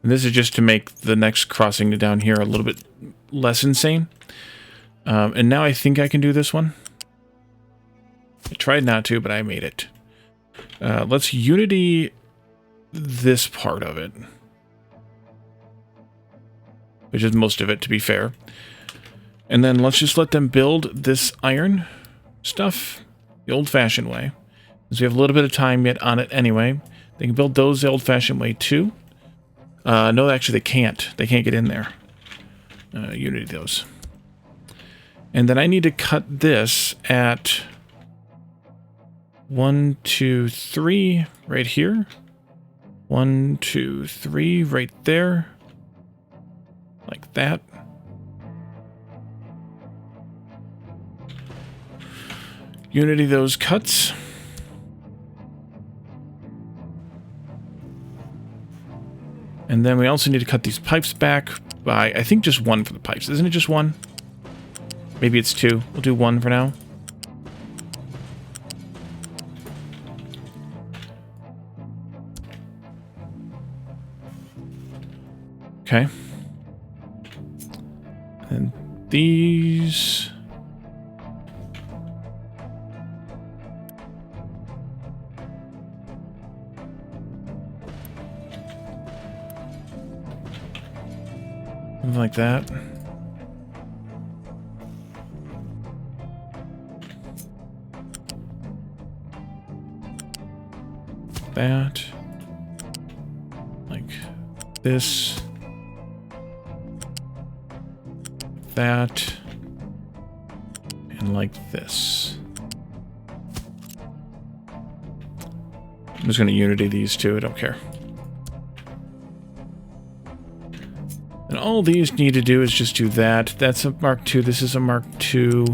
And this is just to make the next crossing down here a little bit less insane. And now I think I can do this one. I tried not to, but I made it. Let's unity this part of it. Which is most of it, to be fair. And then let's just let them build this iron stuff the old-fashioned way. Because we have a little bit of time yet on it anyway. They can build those the old-fashioned way too. No, actually they can't. They can't get in there. Unity those. And then I need to cut this at 1, 2, 3 right here. 1, 2, 3 right there. Like that. Unity those cuts. And then we also need to cut these pipes back by, I think, just 1 for the pipes. Isn't it just 1? Maybe it's 2. We'll do 1 for now. Okay. And these... something like that. That. Like this. That. And like this. I'm just going to unity these two, I don't care. And all these need to do is just do that. That's a Mark II. This is a Mark II.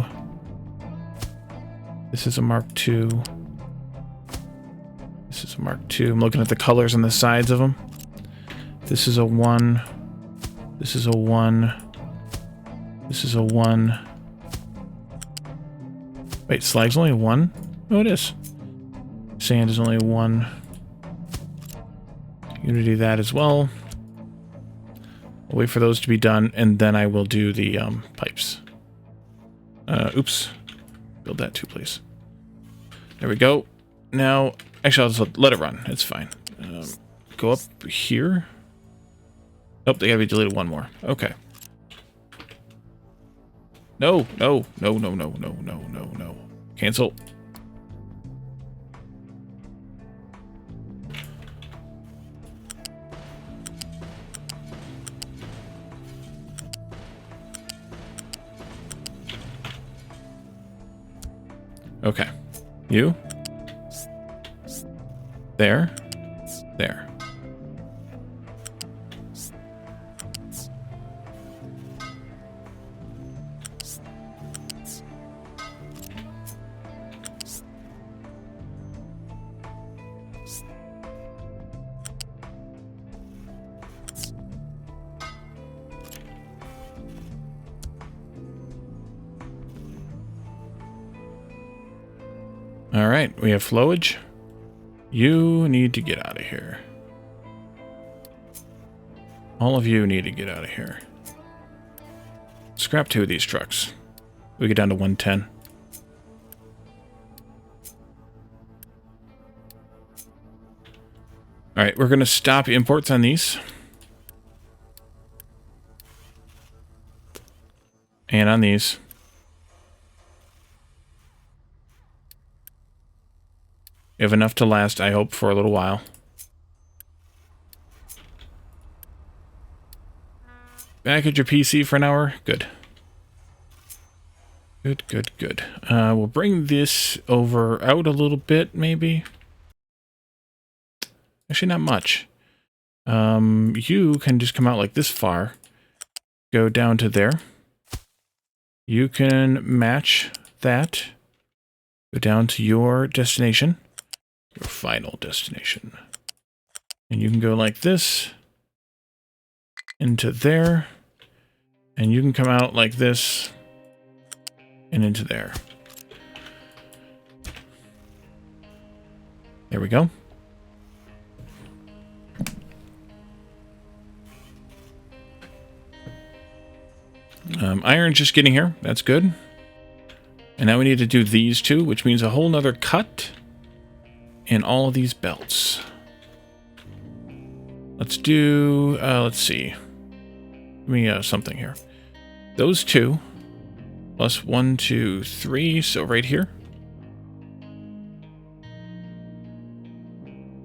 This is a Mark II. This is a Mark II. I'm looking at the colors on the sides of them. This is a 1. This is a 1. This is a 1. Wait, slag's only a 1? Oh, it is. Sand is only a 1. Unity that as well. I'll wait for those to be done, and then I will do the pipes. Oops. Build that too, please. There we go. Now, actually, I'll just let it run. It's fine. Go up here. Nope, they gotta be deleted 1 more. Okay. No, no, no, no, no, no, no, no, no. Cancel. Okay. You. There. There. Alright, we have flowage. You need to get out of here. All of you need to get out of here. Scrap 2 of these trucks. We get down to 110. Alright, we're going to stop imports on these. And on these. We have enough to last, I hope, for a little while. Back at your PC for an hour? Good. Good, good, good. We'll bring this over out a little bit, maybe. Actually, not much. You can just come out like this far. Go down to there. You can match that. Go down to your destination. Your final destination. And you can go like this. Into there. And you can come out like this. And into there. There we go. Iron's just getting here. That's good. And now we need to do these two, which means a whole nother cut in all of these belts. Let's do, let's see. Give me something here. Those two, plus 1, 2, 3, so right here.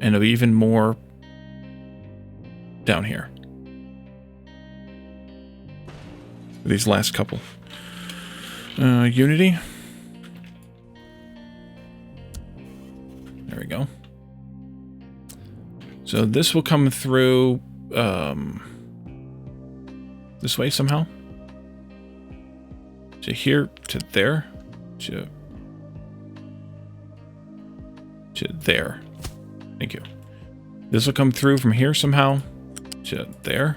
And it'll be even more down here. These last couple. Unity. There we go. So this will come through this way somehow. To here, to there, to there. Thank you. This will come through from here somehow to there.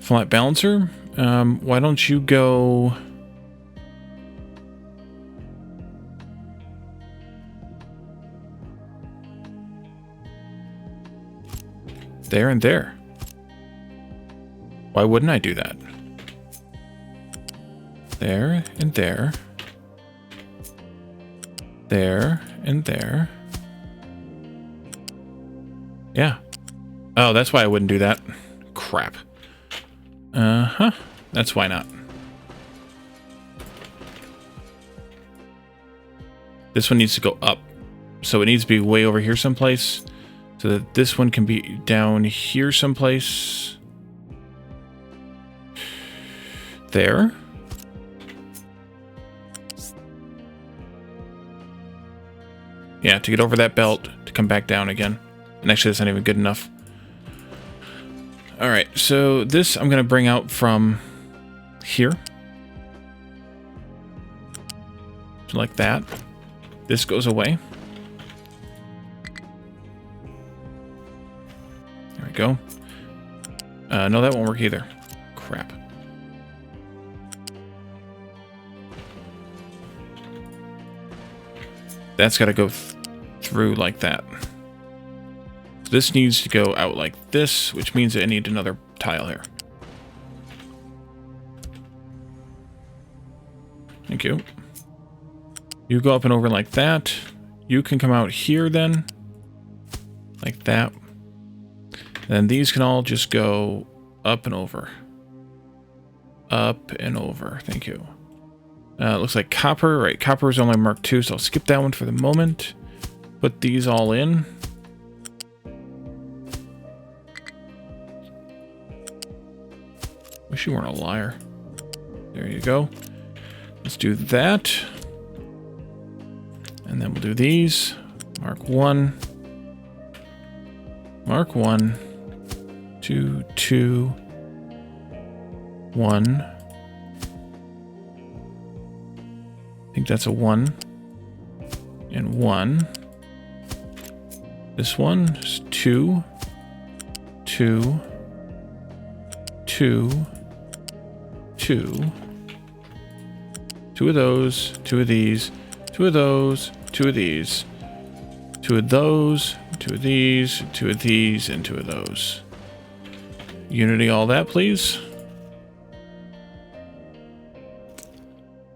Flat balancer. Why don't you go there and there? Why wouldn't I do that? There and there. There and there. Yeah. Oh, that's why I wouldn't do that. Crap. Uh-huh. That's why not. This one needs to go up. So it needs to be way over here someplace. So that this one can be down here someplace. There. Yeah, to get over that belt, to come back down again. And actually, that's not even good enough. Alright, so this I'm going to bring out from here. So like that. This goes away. There we go. No, that won't work either. Crap. That's got to go through like that. This needs to go out like this, which means I need another tile here. Thank you. You go up and over like that. You can come out here then. Like that. And then these can all just go up and over. Up and over. Thank you. It looks like copper. Right, copper is only marked 2, so I'll skip that one for the moment. Put these all in. Wish you weren't a liar. There you go. Let's do that. And then we'll do these. Mark 1. Mark 1. 2, 2. 1. I think that's a 1. And 1. This one is 2. 2. 2. 2. 2 of those, 2 of these, 2 of those, 2 of these, 2 of those, 2 of these, 2 of these, and 2 of those. Unity all that, please.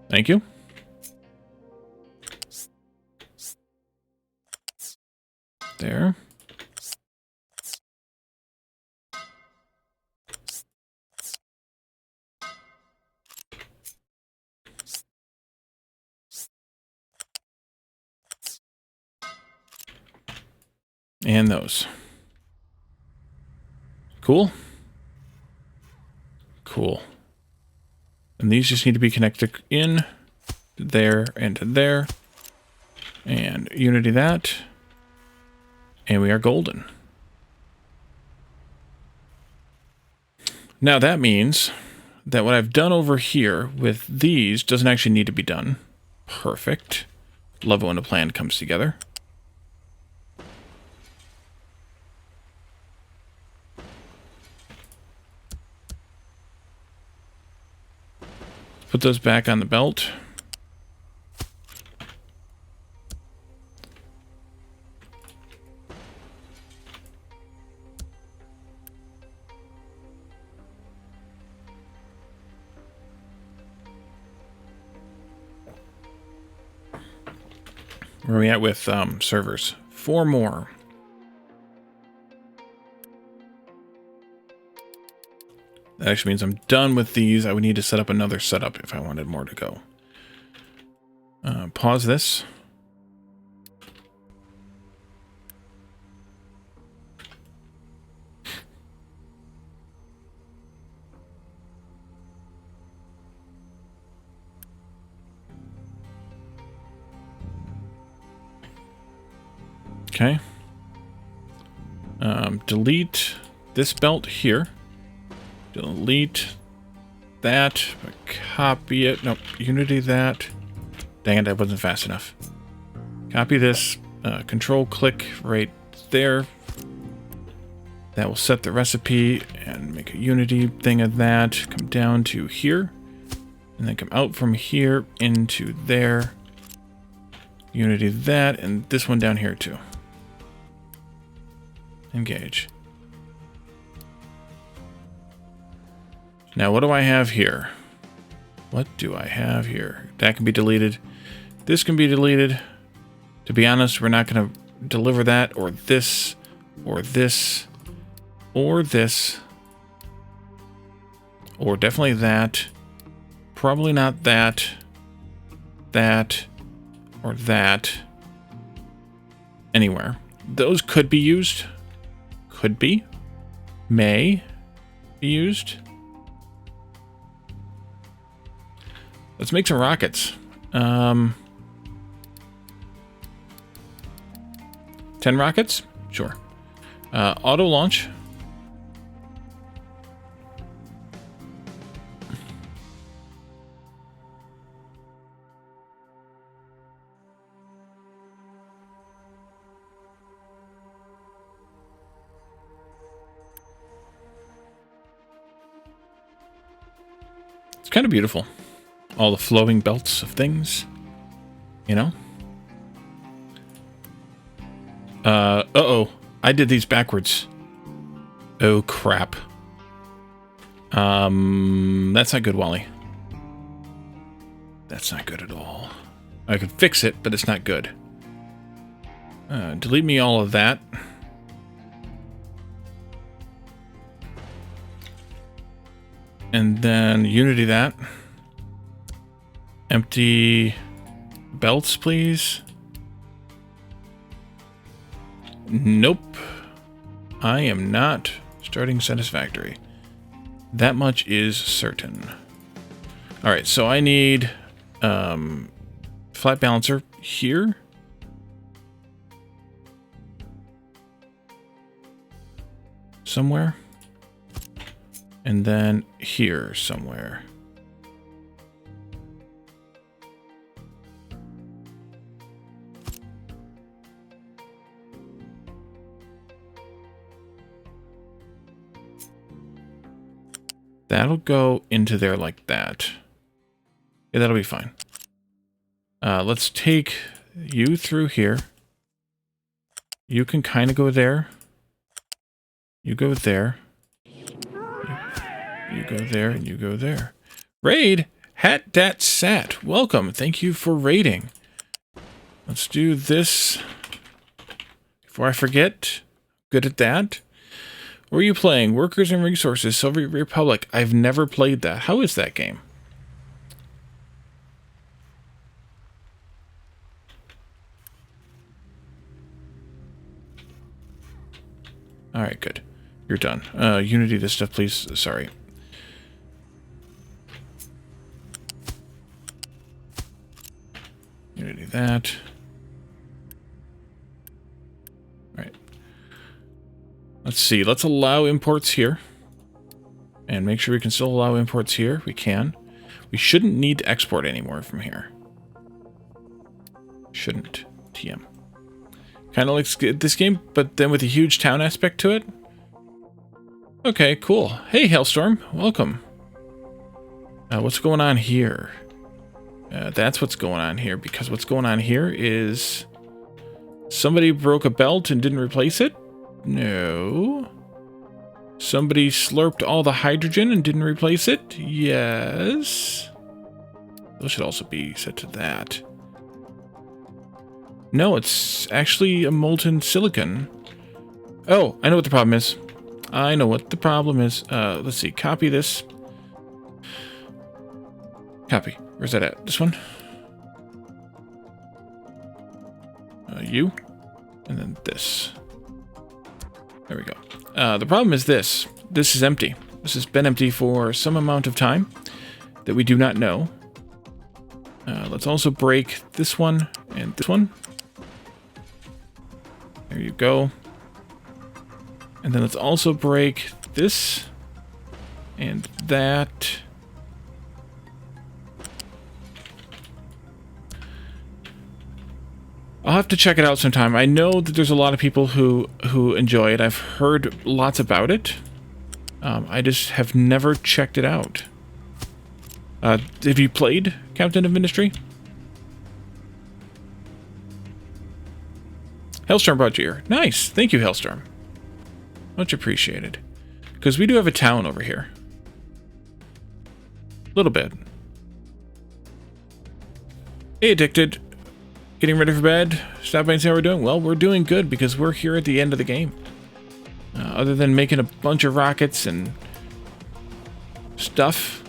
Thank you. There. And those. Cool. Cool. And these just need to be connected in to there and to there. And Unity that. And we are golden. Now that means that what I've done over here with these doesn't actually need to be done. Perfect. Love it when a plan comes together. Put those back on the belt. Where are we at with servers? 4 more. That actually means I'm done with these. I would need to set up another setup if I wanted more to go. Pause this. Okay. Delete this belt here. Delete that. Copy it. Nope. Unity that. Dang it, I wasn't fast enough. Copy this. Control click right there. That will set the recipe and make a Unity thing of that. Come down to here. And then come out from here into there. Unity that. And this one down here too. Engage. Now, what do I have here? What do I have here? That can be deleted. This can be deleted. To be honest, we're not going to deliver that, or this, or this, or this, or definitely that. Probably not that, that, or that. Anywhere. Those could be used. Could be. May be used. Let's make some rockets. 10 rockets? Sure. Auto launch. It's kind of beautiful. All the flowing belts of things, you know? Uh-oh. I did these backwards. Oh, crap. That's not good, Wally. That's not good at all. I could fix it, but it's not good. Delete me all of that. And then Unity that. Empty belts, please. Nope. I am not starting satisfactory. That much is certain. Alright, so I need flat balancer here. Somewhere. And then here somewhere. That'll go into there like that. Yeah, that'll be fine. Let's take you through here. You can kind of go there. You go there. You go there, and you go there. Raid! Hat Dat Sat. Welcome. Thank you for raiding. Let's do this. Before I forget. Good at that. What are you playing? Workers and Resources, Soviet Republic. I've never played that. How is that game? Alright, good. You're done. Unity this stuff, please. Sorry. gonna do that. All right. Let's see. Let's allow imports here. And make sure we can still allow imports here. We can. We shouldn't need to export anymore from here. Shouldn't. TM. Kind of like this game, but then with a huge town aspect to it. Okay, cool. Hey, Hailstorm. Welcome. What's going on here? That's what's going on here, because what's going on here is somebody broke a belt and didn't replace it? No. Somebody slurped all the hydrogen and didn't replace it? Yes. Those should also be set to that. No, it's actually a molten silicon. Oh, I know what the problem is. I know what the problem is. Let's see. Copy this. Copy. Where's that at? This one? You. And then this. There we go. The problem is this. This is empty. This has been empty for some amount of time that we do not know. Let's also break this one and this one. There you go. And then let's also break this and that. I'll have to check it out sometime. I know that there's a lot of people who enjoy it. I've heard lots about it. I just have never checked it out. Have you played Captain of Industry? Hailstorm brought you here. Nice. Thank you, Hailstorm. Much appreciated. Because we do have a town over here. A little bit. Hey, Addicted. Getting ready for bed? Stop by and see how we're doing? Well, we're doing good because we're here at the end of the game. Other than making a bunch of rockets and stuff.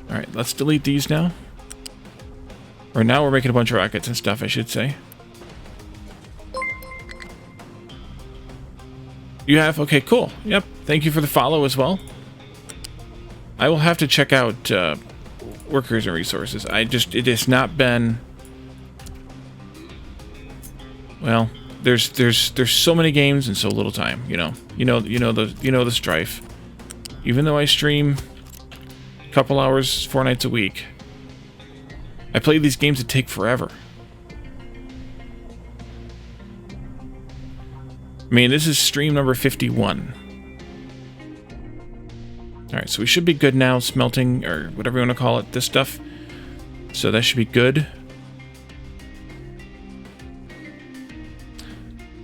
Alright, let's delete these now. Or now we're making a bunch of rockets and stuff, I should say. You have? Okay, cool. Yep. Thank you for the follow as well. I will have to check out workers and resources. It has not been... Well, there's so many games and so little time, you know the strife. Even though I stream a couple hours 4 nights a week, I play these games that take forever. I mean, this is stream number 51. Alright, so we should be good now, smelting, or whatever you want to call it, this stuff. So that should be good.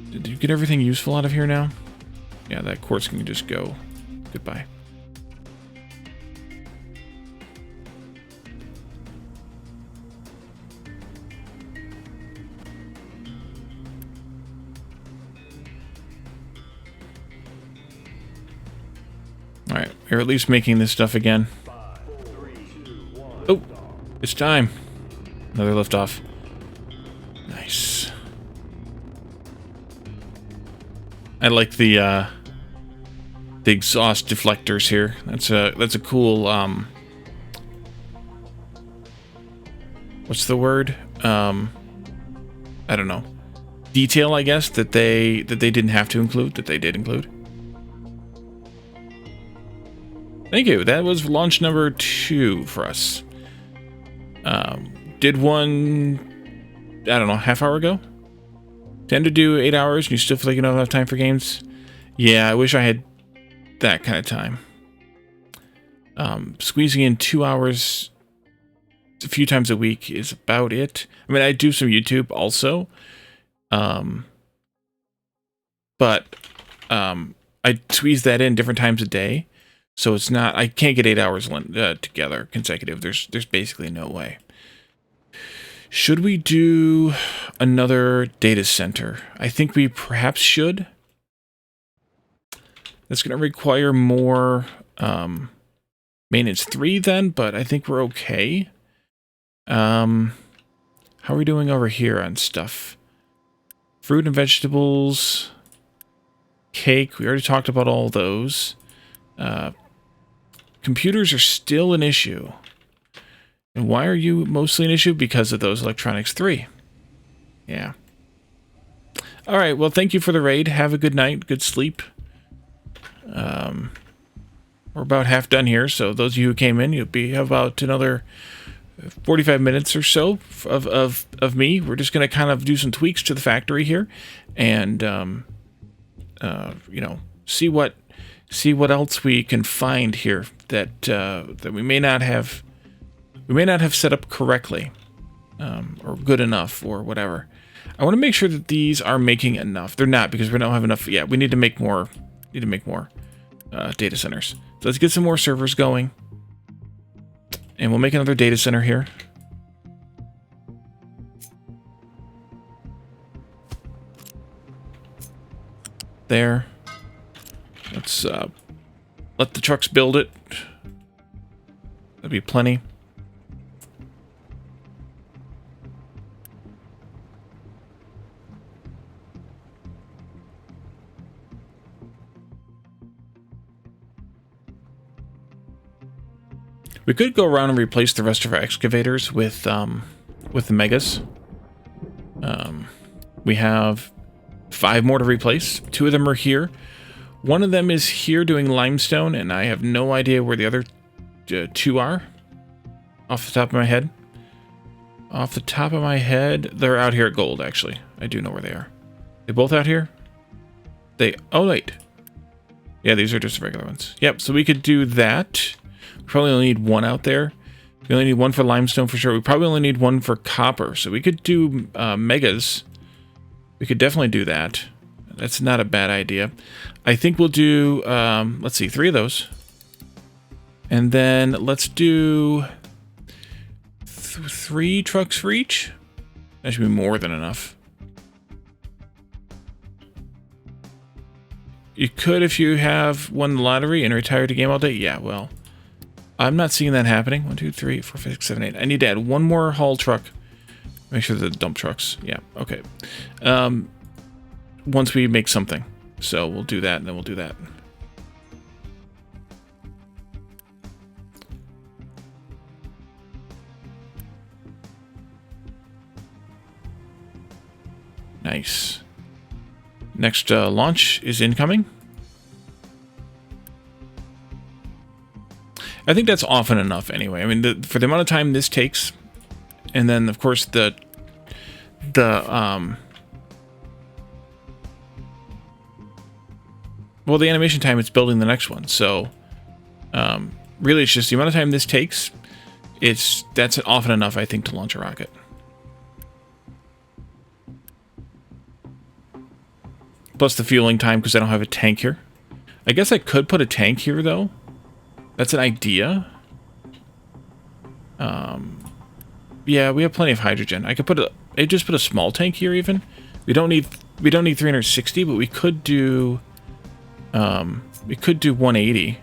Did you get everything useful out of here now? Yeah, that quartz can just go. Goodbye. Alright, we're at least making this stuff again. 5, 3, 2, 1. Oh, it's time. Another liftoff. Nice. I like the exhaust deflectors here. That's a cool what's the word? I don't know. Detail, I guess, that they didn't have to include, that they did include. Thank you. That was launch number 2 for us. Did one, I don't know, half hour ago? Tend to do 8 hours and you still feel like you don't have enough time for games? Yeah, I wish I had that kind of time. Squeezing in 2 hours a few times a week is about it. I mean, I do some YouTube also. But I squeeze that in different times a day. So it's not, I can't get 8 hours together consecutive. There's basically no way. Should we do another data center? I think we perhaps should. That's going to require more maintenance 3 then, but I think we're okay. How are we doing over here on stuff? Fruit and vegetables. Cake, we already talked about all those. Computers are still an issue. And why are you mostly an issue? Because of those electronics 3. Yeah. All right, well, thank you for the raid. Have a good night, good sleep. We're about half done here, so those of you who came in, you'll be about another 45 minutes or so of me. We're just going to kind of do some tweaks to the factory here, and you know, see what else we can find here that that we may not have set up correctly, or good enough, or whatever. I want to make sure that these are making enough. They're not, because we don't have enough. Yeah, we need to make more. Data centers. So let's get some more servers going, and we'll make another data center here. There. Let's let the trucks build it. That'll be plenty. We could go around and replace the rest of our excavators with the megas. We have 5 more to replace. 2 of them are here. One of them is here doing limestone, and I have no idea where the other 2 are. Off the top of my head. Off the top of my head, they're out here at gold, actually. I do know where they are. They both out here? Oh, wait. Yeah, these are just regular ones. Yep, so we could do that. We probably only need 1 out there. We only need 1 for limestone for sure. We probably only need 1 for copper. So we could do megas. We could definitely do that. That's not a bad idea. I think we'll do, let's see, 3 of those. And then let's do 3 trucks for each. That should be more than enough. You could if you have won the lottery and retired the game all day. Yeah, well, I'm not seeing that happening. 1, 2, 3, 4, 5, 6, 7, 8. I need to add 1 more haul truck. Make sure the dump trucks. Yeah, okay. Once we make something. So we'll do that, and then we'll do that. Nice. Next launch is incoming. I think that's often enough anyway. I mean, for the amount of time this takes, and then of course well, the animation time, it's building the next one. So really, it's just the amount of time this takes. That's often enough, I think, to launch a rocket. Plus the fueling time, because I don't have a tank here. I guess I could put a tank here, though. That's an idea. Yeah, we have plenty of hydrogen. I could put just put a small tank here even. We don't need 360, but we could do 180,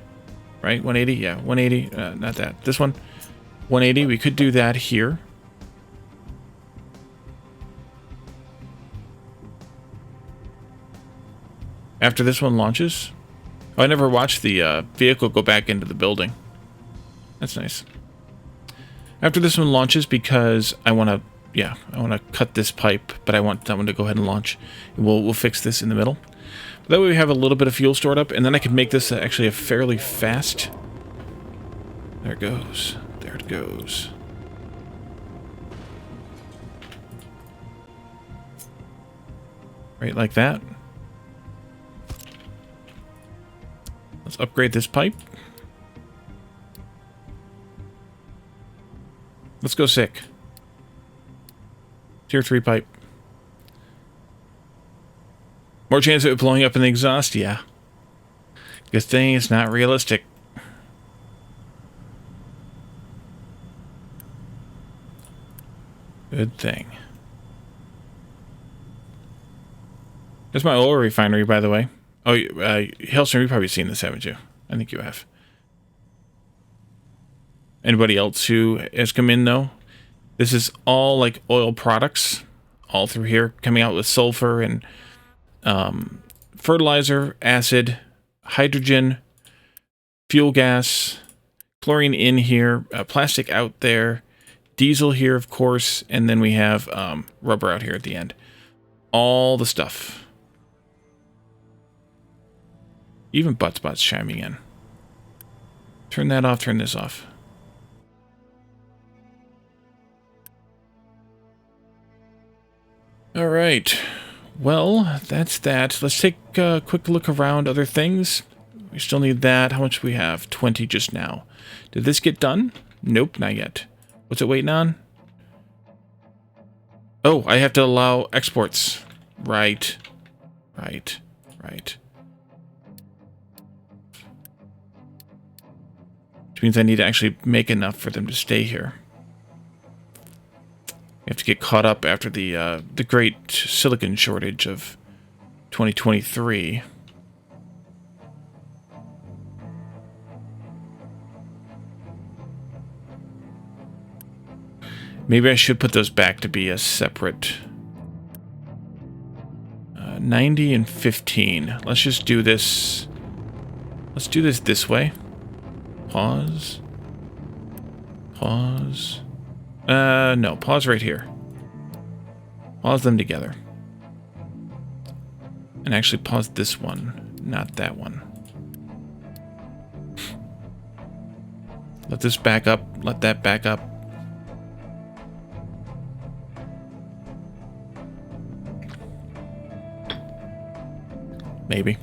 right? 180, yeah, 180. Not that. This one, 180. We could do that here. After this one launches. Oh, I never watched the vehicle go back into the building. That's nice. After this one launches, because I want to cut this pipe, but I want that one to go ahead and launch. We'll fix this in the middle. That way we have a little bit of fuel stored up, and then I can make this actually a fairly fast. There it goes. There it goes. Right like that. Let's upgrade this pipe. Let's go sick. Tier 3 pipe. More chance of it blowing up in the exhaust? Yeah. Good thing it's not realistic. Good thing. There's my oil refinery, by the way. Oh, Hellstrom, you've probably seen this, haven't you? I think you have. Anybody else who has come in, though? This is all like oil products, all through here, coming out with sulfur and fertilizer, acid, hydrogen, fuel gas, chlorine in here, plastic out there, diesel here, of course, and then we have rubber out here at the end. All the stuff. Even butt spots chiming in. Turn that off, turn this off. All right. Well, that's that. Let's take a quick look around other things. We still need that. How much do we have? 20 just now. Did this get done? Nope, not yet. What's it waiting on? Oh, I have to allow exports. Right. Right. Right. Which means I need to actually make enough for them to stay here. We have to get caught up after the great silicon shortage of 2023. Maybe I should put those back to be a separate 90 and 15. Let's just do this. Let's do this way. Pause. Pause. No, pause right here. Pause them together. And actually pause this one, not that one. Let this back up, let that back up. Maybe.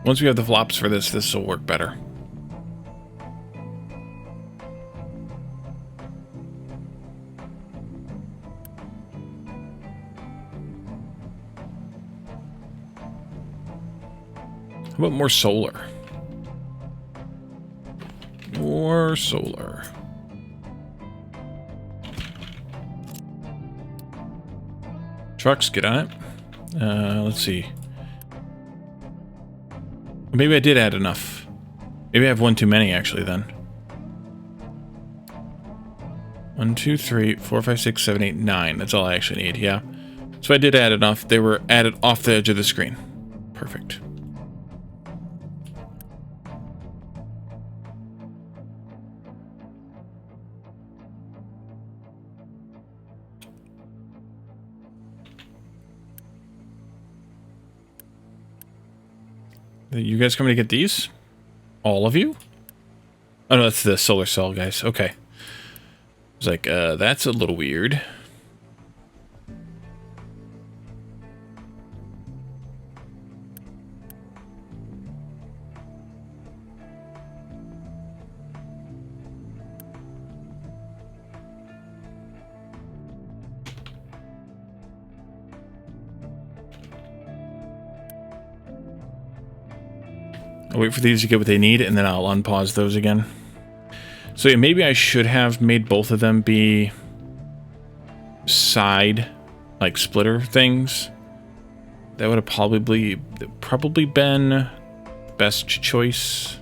Once we have the flops for this, this will work better. How about more solar? More solar. Trucks, get on it. Let's see. Maybe I did add enough. Maybe I have one too many, actually, then. 1, 2, 3, 4, 5, 6, 7, 8, 9. That's all I actually need, yeah. So I did add enough. They were added off the edge of the screen. Perfect. You guys coming to get these? All of you? Oh, no, that's the solar cell, guys. Okay. It's like, that's a little weird. I'll wait for these to get what they need, and then I'll unpause those again. So yeah, maybe I should have made both of them be side, like splitter things. That would have probably been the best choice.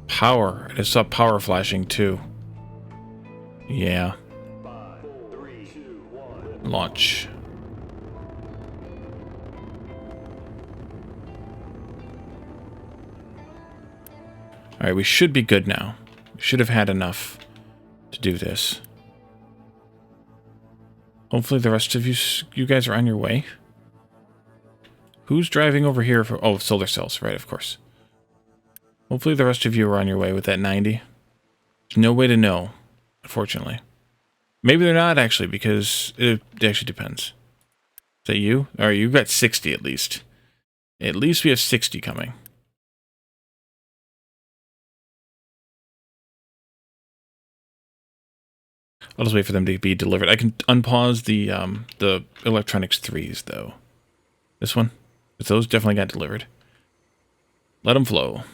Power. I just saw power flashing too. Yeah. 5, 3, 2, 1. Launch. Alright, we should be good now. We should have had enough to do this. Hopefully the rest of you guys are on your way. Who's driving over here for... Oh, solar cells, right, of course. Hopefully the rest of you are on your way with that 90. There's no way to know, unfortunately. Maybe they're not, actually, because it actually depends. Is that you? Alright, you've got 60 at least. At least we have 60 coming. I'll just wait for them to be delivered. I can unpause the electronics 3s, though. This one? Those definitely got delivered. Let them flow.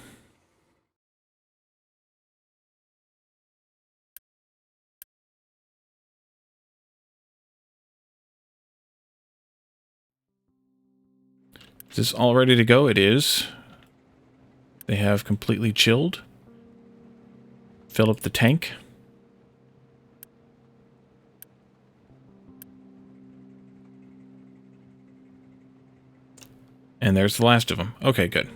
Is this all ready to go? It is. They have completely chilled. Fill up the tank. And there's the last of them. Okay, good.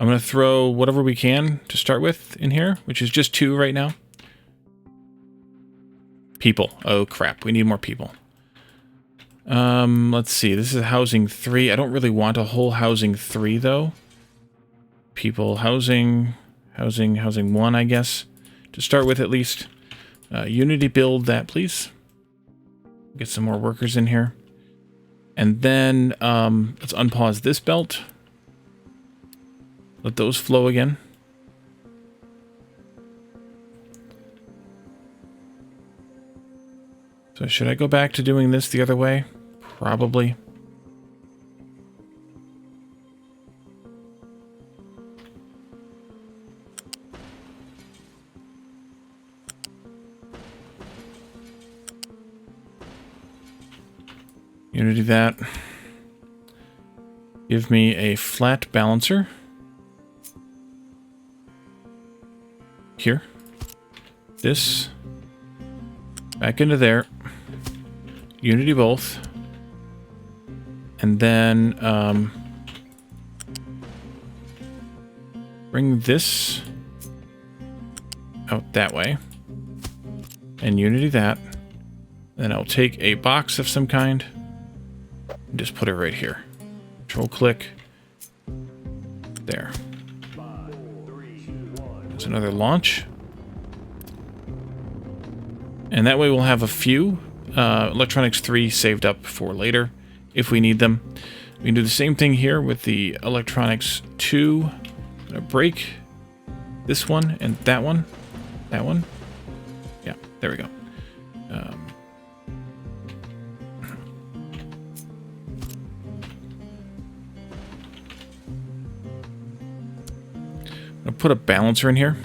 I'm going to throw whatever we can to start with in here, which is just 2 right now. People. Oh, crap. We need more people. Let's see. This is housing 3. I don't really want a whole housing 3, though. People, housing 1, I guess. To start with, at least. Unity build that, please. Get some more workers in here. And then, let's unpause this belt. Let those flow again. So should I go back to doing this the other way? Probably. Unity that. Give me a flat balancer. Here. This. Back into there. Unity both. And then, bring this out that way. And Unity that. Then I'll take a box of some kind and just put it right here. Control click. There. There's another launch. And that way we'll have a few Electronics 3 saved up for later if we need them. We can do the same thing here with the Electronics 2. I'm going to break this one and that one. That one. Yeah, there we go. I'll put a balancer in here.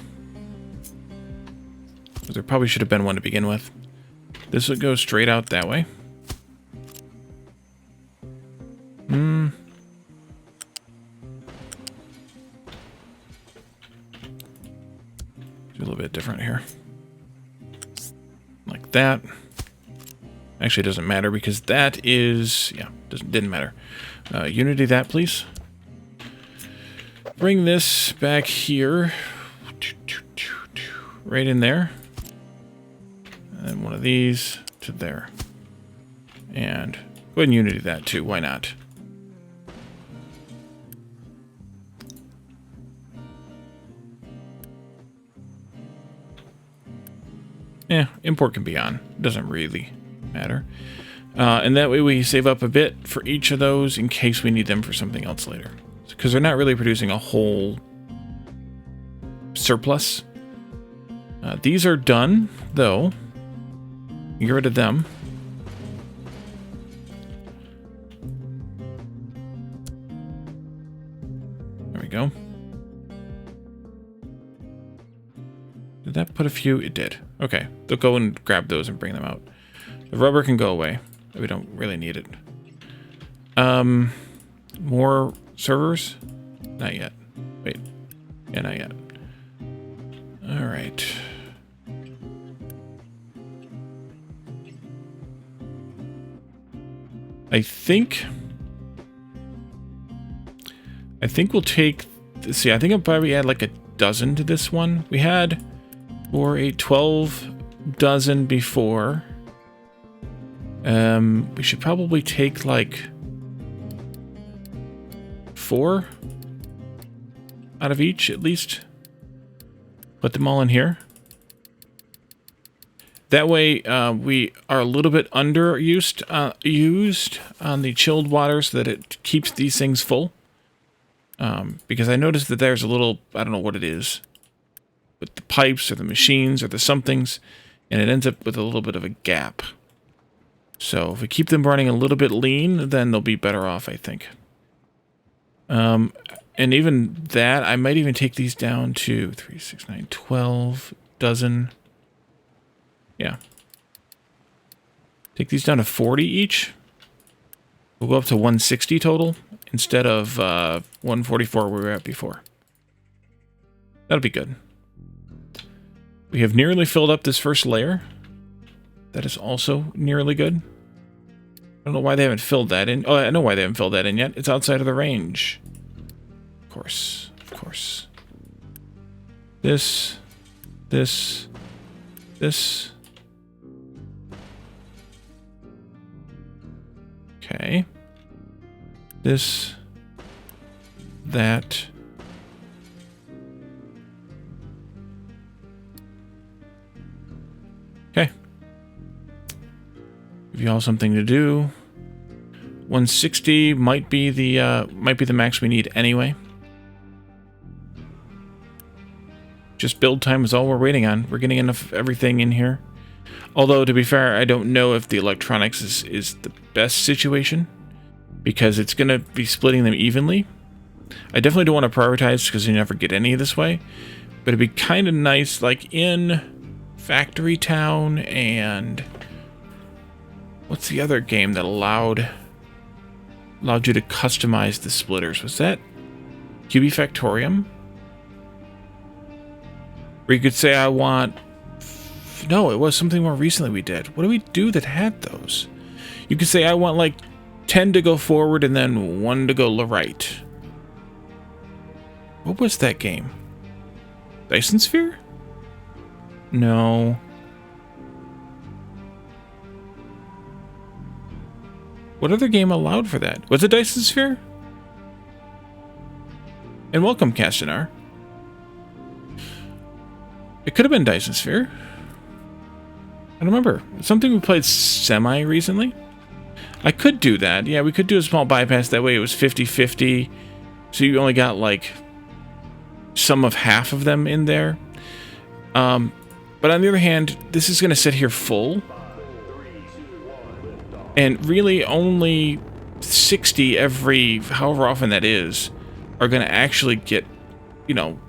There probably should have been one to begin with. This would go straight out that way. Do a little bit different here. Like that. Actually, it doesn't matter because that is... Yeah, didn't matter. Unity that, please. Bring this back here. Right in there. And one of these to there. And go ahead and Unity that too. Why not? Yeah, import can be on. Doesn't really matter. And that way we save up a bit for each of those in case we need them for something else later. Because they're not really producing a whole surplus. These are done, though. Get rid of them. There we go. Did that put a few? It did. Okay, they'll go and grab those and bring them out. The rubber can go away. We don't really need it. More servers? Not yet. Wait. Yeah, not yet. All right. I think we'll take... See, I think I'll probably add like a dozen to this one. We had for a 12 dozen before. We should probably take like 4 out of each at least. Put them all in here. That way we are a little bit used on the chilled water so that it keeps these things full. Because I noticed that there's a little, I don't know what it is, with the pipes or the machines or the somethings, and it ends up with a little bit of a gap. So if we keep them running a little bit lean, then they'll be better off, I think. And even that, I might even take these down to 3, 6, 9, 12 dozen. Yeah. Take these down to 40 each. We'll go up to 160 total instead of 144 we were at before. That'll be good. We have nearly filled up this first layer. That is also nearly good. I don't know why they haven't filled that in. Oh, I know why they haven't filled that in yet. It's outside of the range. Of course. Of course. This. This. This. Okay. This. That. Okay. Give you all something to do. 160 might be the max we need anyway. Just build time is all we're waiting on. We're getting enough of everything in here. Although, to be fair, I don't know if the electronics is the best situation, because it's going to be splitting them evenly. I definitely don't want to prioritize because you never get any this way. But it'd be kind of nice, like in Factory Town and... what's the other game that allowed you to customize the splitters? Was that QB Factorium? Where you could say, I want... No, it was something more recently we did. What do we do that had those? You could say, I want like 10 to go forward and then 1 to go right. What was that game? Dyson Sphere? No. What other game allowed for that? Was it Dyson Sphere? And welcome, Castanar. It could have been Dyson Sphere. I don't remember. It's something we played semi-recently. I could do that. Yeah, we could do a small bypass. That way it was 50-50. So you only got, like, some of half of them in there. But on the other hand, this is going to sit here full. And really only 60 every, however often that is, are going to actually get, you know,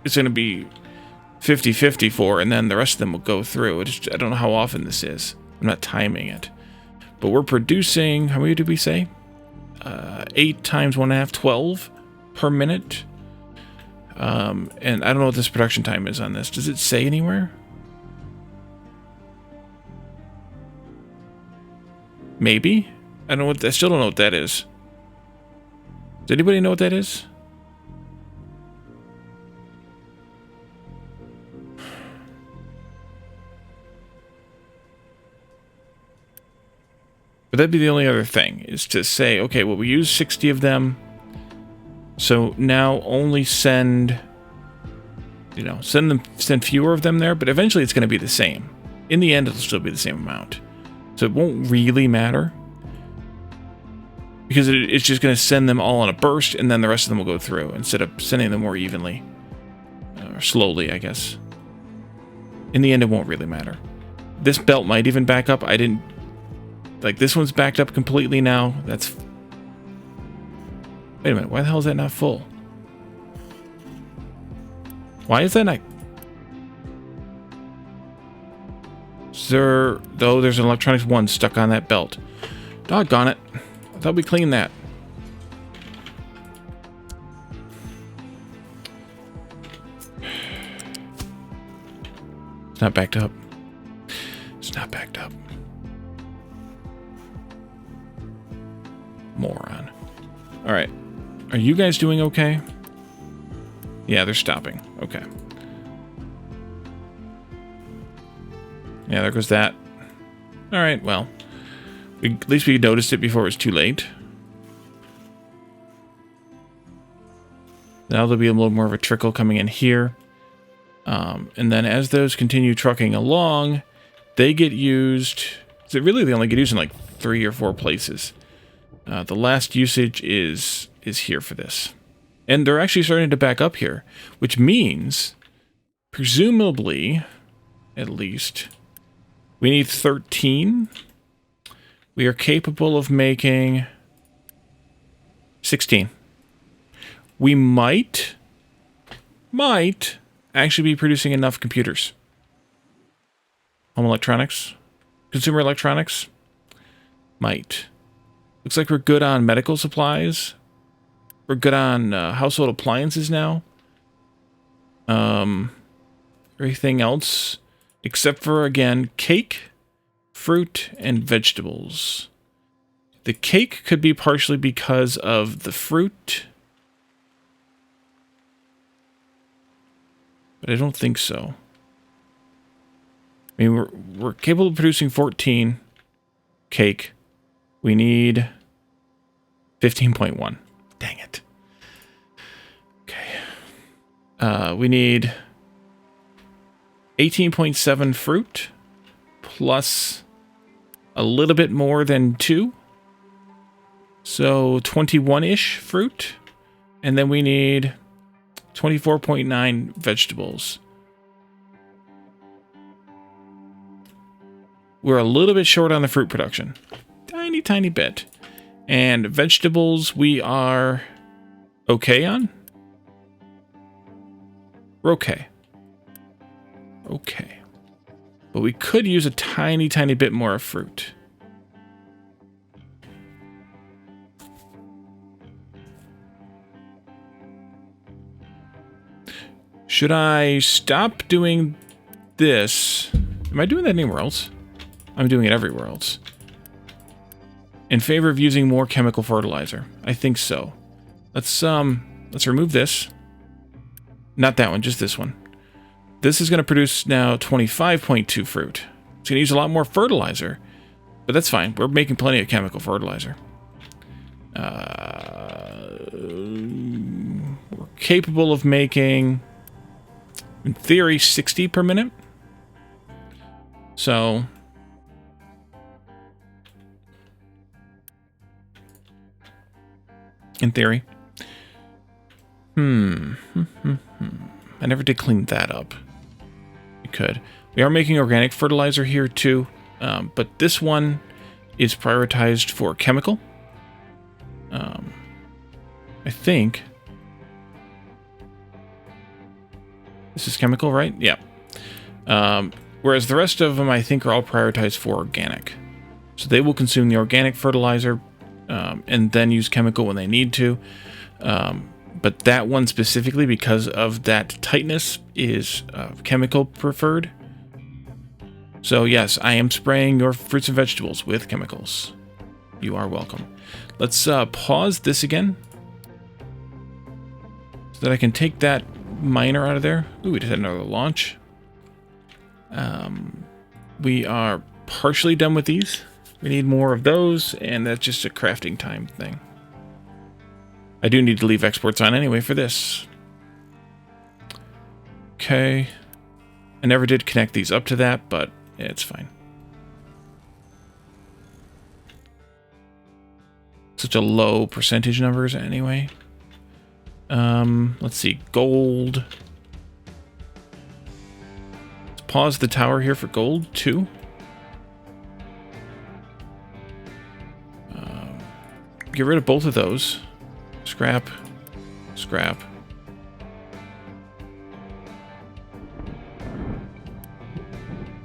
it's going to be 50-50 for, and then the rest of them will go through. I don't know how often this is. I'm not timing it. But we're producing, how many did we say? 8 times 1.5, 12 per minute. And I don't know what this production time is on this. Does it say anywhere? Maybe? I still don't know what that is. Does anybody know what that is? But that'd be the only other thing, is to say, okay, well, we use 60 of them, so now only send, you know, send fewer of them there, but eventually it's going to be the same. In the end, it'll still be the same amount. So it won't really matter, because it's just going to send them all in a burst, and then the rest of them will go through, instead of sending them more evenly, or slowly, I guess. In the end, it won't really matter. This belt might even back up. I didn't... Like, this one's backed up completely now. That's... Wait a minute, why the hell is that not full? Why is that not... Sir... Though there's an electronics 1 stuck on that belt. Doggone it. I thought we cleaned that. It's not backed up. It's not backed up. Moron. Alright. Are you guys doing okay? Yeah, they're stopping. Okay. Yeah, there goes that. Alright, well. At least we noticed it before it was too late. Now there'll be a little more of a trickle coming in here. And then as those continue trucking along, they get used... So really, they only get used in like 3 or 4 places. The last usage is here for this. And they're actually starting to back up here, which means, presumably, at least, we need 13. We are capable of making 16. We might actually be producing enough computers. Home electronics, consumer electronics, might. Looks like we're good on medical supplies. We're good on household appliances now. Everything else, except for, again, cake, fruit, and vegetables. The cake could be partially because of the fruit, but I don't think so. I mean, we're capable of producing 14 cake. We need 15.1. Dang it. Okay. We need 18.7 fruit plus a little bit more than 2. So 21-ish fruit. And then we need 24.9 vegetables. We're a little bit short on the fruit production. Tiny, tiny bit. And vegetables we are okay on. We're okay. Okay. But we could use a tiny, tiny bit more of fruit. Should I stop doing this? Am I doing that anywhere else? I'm doing it everywhere else. In favor of using more chemical fertilizer. I think so. Let's remove this. Not that one, just this one. This is going to produce now 25.2 fruit. It's going to use a lot more fertilizer. But that's fine. We're making plenty of chemical fertilizer. We're capable of making, in theory, 60 per minute. So in theory. I never did clean that up. We could. We are making organic fertilizer here too, but this one is prioritized for chemical. I think this is chemical, right? Yeah. Whereas the rest of them, I think, are all prioritized for organic. So they will consume the organic fertilizer and then use chemical when they need to. But that one specifically, because of that tightness, is chemical preferred. So yes, I am spraying your fruits and vegetables with chemicals. You are welcome. Let's pause this again, so that I can take that miner out of there. Ooh, we just had another launch. We are partially done with these. We need more of those, and that's just a crafting time thing. I do need to leave exports on anyway for this. Okay. I never did connect these up to that, but it's fine. Such a low percentage numbers anyway. Let's see. Gold. Let's pause the tower here for gold, too. Get rid of both of those. Scrap. Scrap.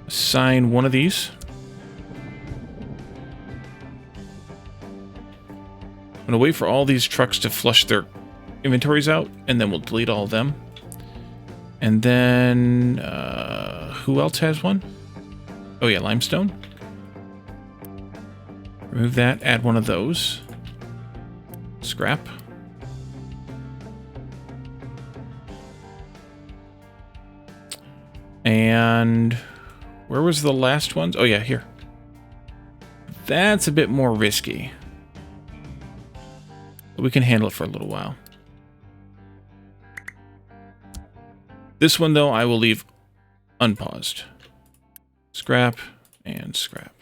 Assign one of these. I'm going to wait for all these trucks to flush their inventories out, and then we'll delete all of them. And then, who else has one? Oh yeah, limestone. Remove that, add one of those. Scrap. And where was the last ones? Oh yeah, here. That's a bit more risky. But we can handle it for a little while. This one, though, I will leave unpaused. Scrap and scrap.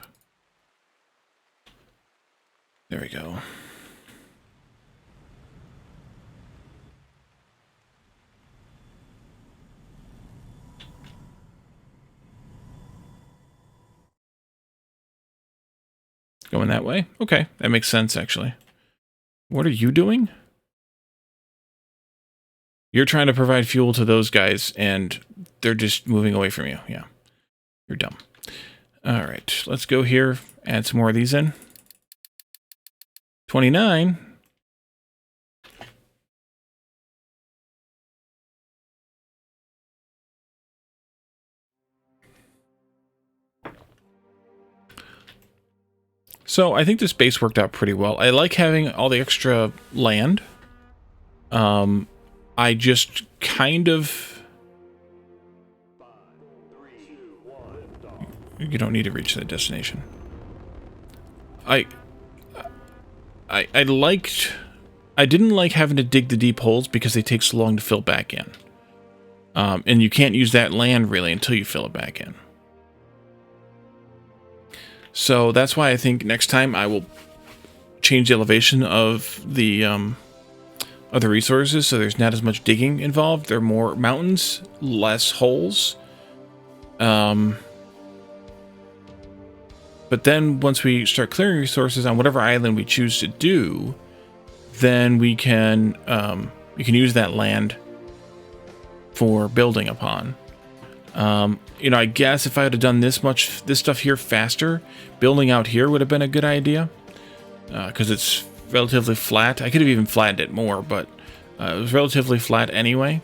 There we go. Going that way? Okay, that makes sense, actually. What are you doing? You're trying to provide fuel to those guys, and they're just moving away from you. Yeah, you're dumb. All right, let's go here, add some more of these in. 29. So I think this base worked out pretty well. I like having all the extra land. I just kind of... You don't need to reach that destination. I didn't like having to dig the deep holes because they take so long to fill back in. And you can't use that land really until you fill it back in. So that's why I think next time I will change the elevation of the resources so there's not as much digging involved. There are more mountains, less holes. But then once we start clearing resources on whatever island we choose to do, then we can use that land for building upon. You know, I guess if I had done this stuff here faster, building out here would have been a good idea, because it's relatively flat. I could have even flattened it more, but it was relatively flat anyway.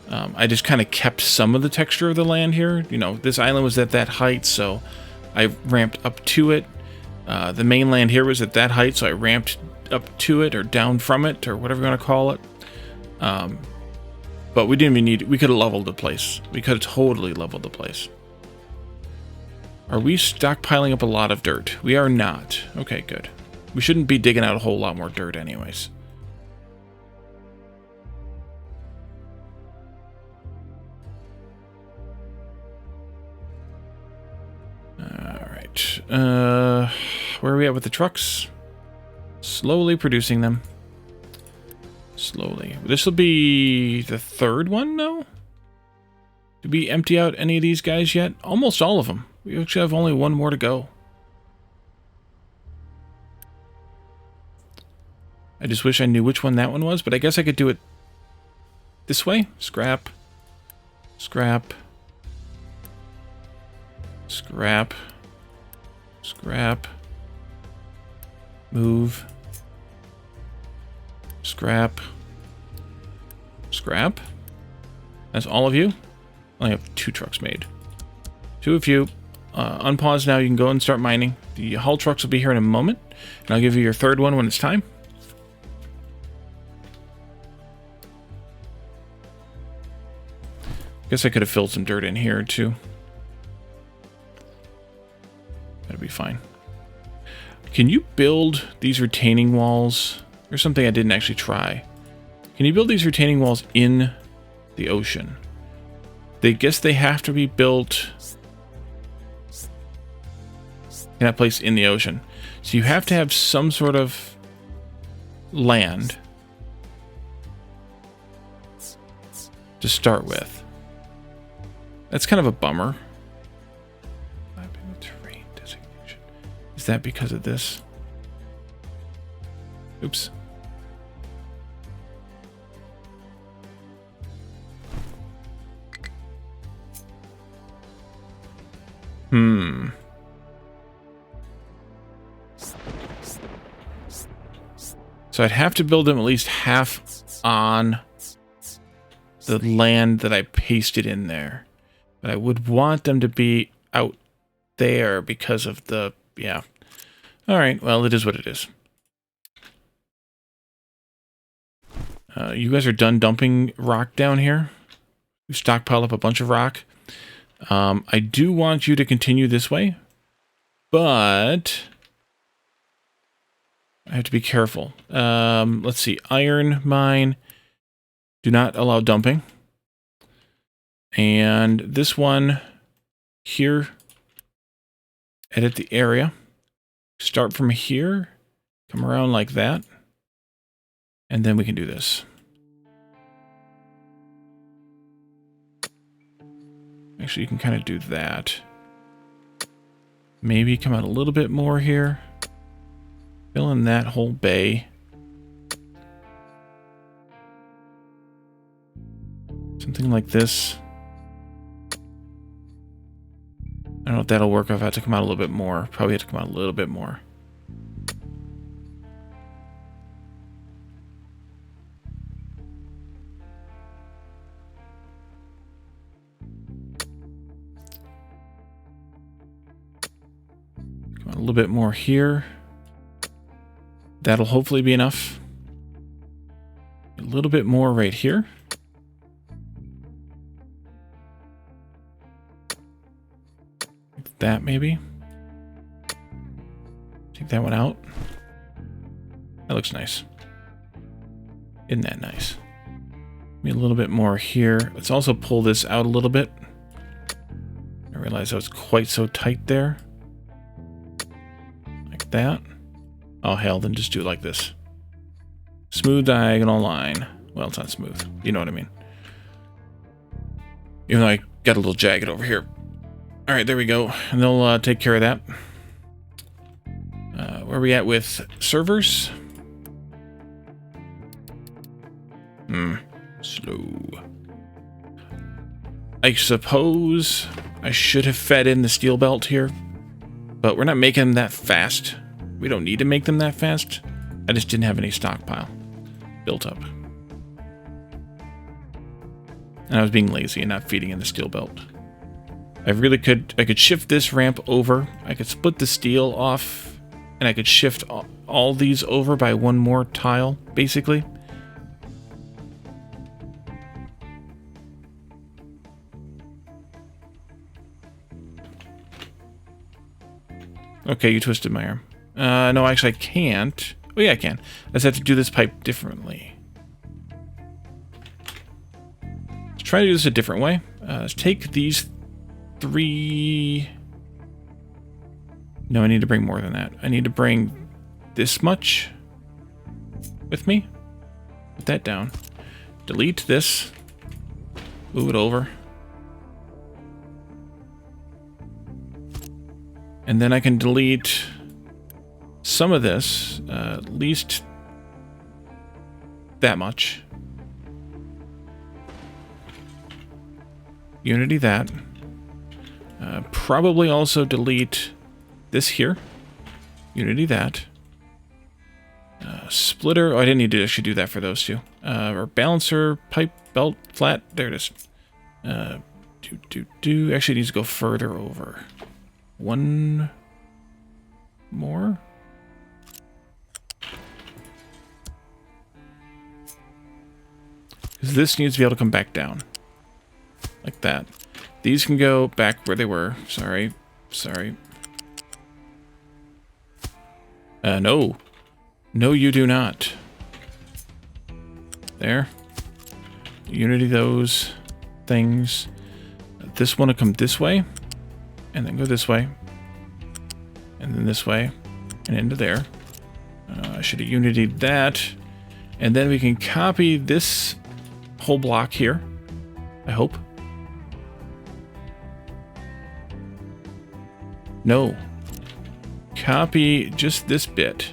I just kind of kept some of the texture of the land here. You know, this island was at that height, so I ramped up to it. The mainland here was at that height, so I ramped up to it or down from it or whatever you want to call it. But we didn't even need... We could have leveled the place. We could have totally leveled the place. Are we stockpiling up a lot of dirt? We are not. Okay, good. We shouldn't be digging out a whole lot more dirt anyways. Alright. Where are we at with the trucks? Slowly producing them. Slowly. This will be the third one, no? Did we empty out any of these guys yet? Almost all of them. We actually have only one more to go. I just wish I knew which one that one was, but I guess I could do it this way. Scrap. Scrap. Scrap. Scrap. Move. Scrap. Scrap. That's all of you? I only have 2 trucks made. 2 of you. Unpause now. You can go and start mining. The haul trucks will be here in a moment. And I'll give you your third one when it's time. Guess I could have filled some dirt in here too. That'll be fine. Can you build these retaining walls? There's something I didn't actually try. Can you build these retaining walls in the ocean? They guess they have to be built in that place in the ocean. So you have to have some sort of land to start with. That's kind of a bummer. Terrain designation. Is that because of this? Oops. So I'd have to build them at least half on the land that I pasted in there. But I would want them to be out there because of the... Yeah. Alright, well, it is what it is. You guys are done dumping rock down here. We stockpiled up a bunch of rock. I do want you to continue this way, but I have to be careful. Let's see. Iron mine. Do not allow dumping. And this one here. Edit the area. Start from here. Come around like that. And then we can do this. Actually, you can kind of do that. Maybe come out a little bit more here. Fill in that whole bay. Something like this. I don't know if that'll work. I've had to come out a little bit more. Probably have to come out a little bit more. Come out a little bit more here. That'll hopefully be enough. A little bit more right here. Like that, maybe. Take that one out. That looks nice. Isn't that nice? Maybe a little bit more here. Let's also pull this out a little bit. I realized I was quite so tight there. Like that. Oh, hell, then just do it like this. Smooth diagonal line. Well, it's not smooth. You know what I mean. Even though I got a little jagged over here. All right, there we go. And they'll take care of that. Where are we at with servers? Slow. I suppose I should have fed in the steel belt here, but we're not making them that fast. We don't need to make them that fast. I just didn't have any stockpile built up. And I was being lazy and not feeding in the steel belt. I could shift this ramp over. I could split the steel off, and I could shift all these over by one more tile, basically. Okay, you twisted my arm. No, actually I can't. Oh yeah, I can. I just have to do this pipe differently. Let's try to do this a different way. Let's take these 3... No, I need to bring more than that. I need to bring this much with me. Put that down. Delete this. Move it over. And then I can delete some of this, at least that much. Unity that. Probably also delete this here. Unity that. Splitter. Oh, I didn't need to actually do that for those two. Or balancer, pipe, belt, flat. There it is. Actually, it needs to go further over. One more. Because this needs to be able to come back down. Like that. These can go back where they were. Sorry. No. No, you do not. There. Unity those things. This one will come this way. And then go this way. And then this way. And into there. I should have unitied that. And then we can copy this whole block here. I hope. No. Copy just this bit.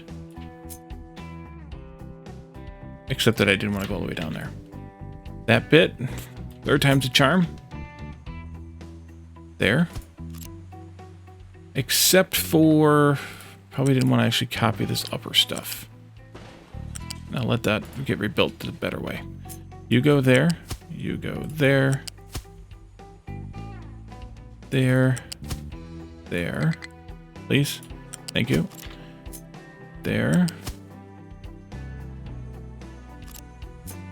Except that I didn't want to go all the way down there. That bit. Third time's a charm. There. Except for... Probably didn't want to actually copy this upper stuff. I'll let that get rebuilt the better way. You go there. You go there. There. There. Please. Thank you. There.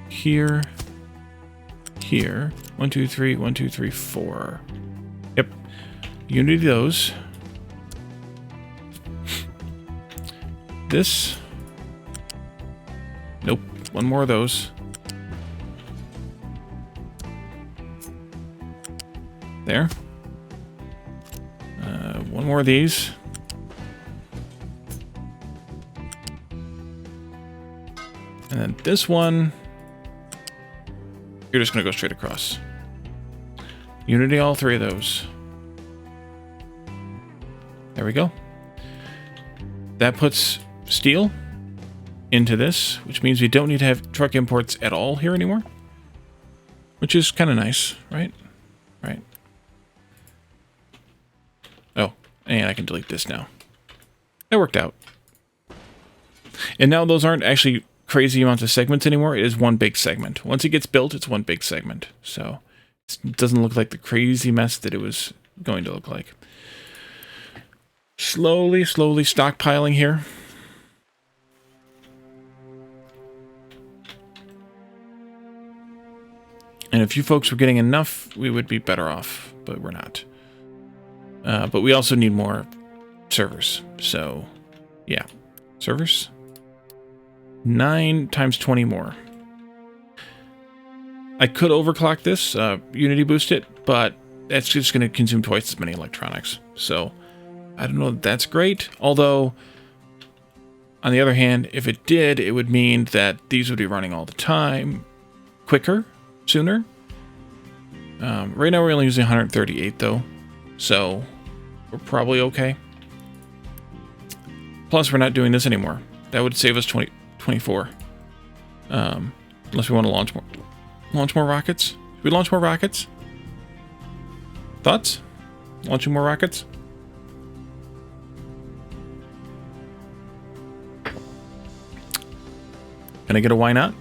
Here. Here. 1, 2, 3. 1, 2, 3, 4. Yep. Unity those. This. Nope. One more of those. There. One more of these. And then this one, you're just going to go straight across. Unity all three of those. There we go. That puts steel into this, which means we don't need to have truck imports at all here anymore. Which is kind of nice, right? Right. Oh, and I can delete this now. That worked out. And now those aren't actually crazy amounts of segments anymore. It is one big segment. Once it gets built, it's one big segment. So it doesn't look like the crazy mess that it was going to look like. Slowly stockpiling here. And if you folks were getting enough, we would be better off, but we're not. But we also need more servers. So, yeah. Servers? 9 times 20 more. I could overclock this, Unity boost it, but that's just going to consume twice as many electronics. So, I don't know if that's great. Although, on the other hand, if it did, it would mean that these would be running all the time, quicker, sooner. Right now we're only using 138 though, so we're probably okay. Plus, we're not doing this anymore. That would save us 24. Unless we want to launch more rockets. Should we launch more rockets? Thoughts? Launching more rockets? Can I get a why not?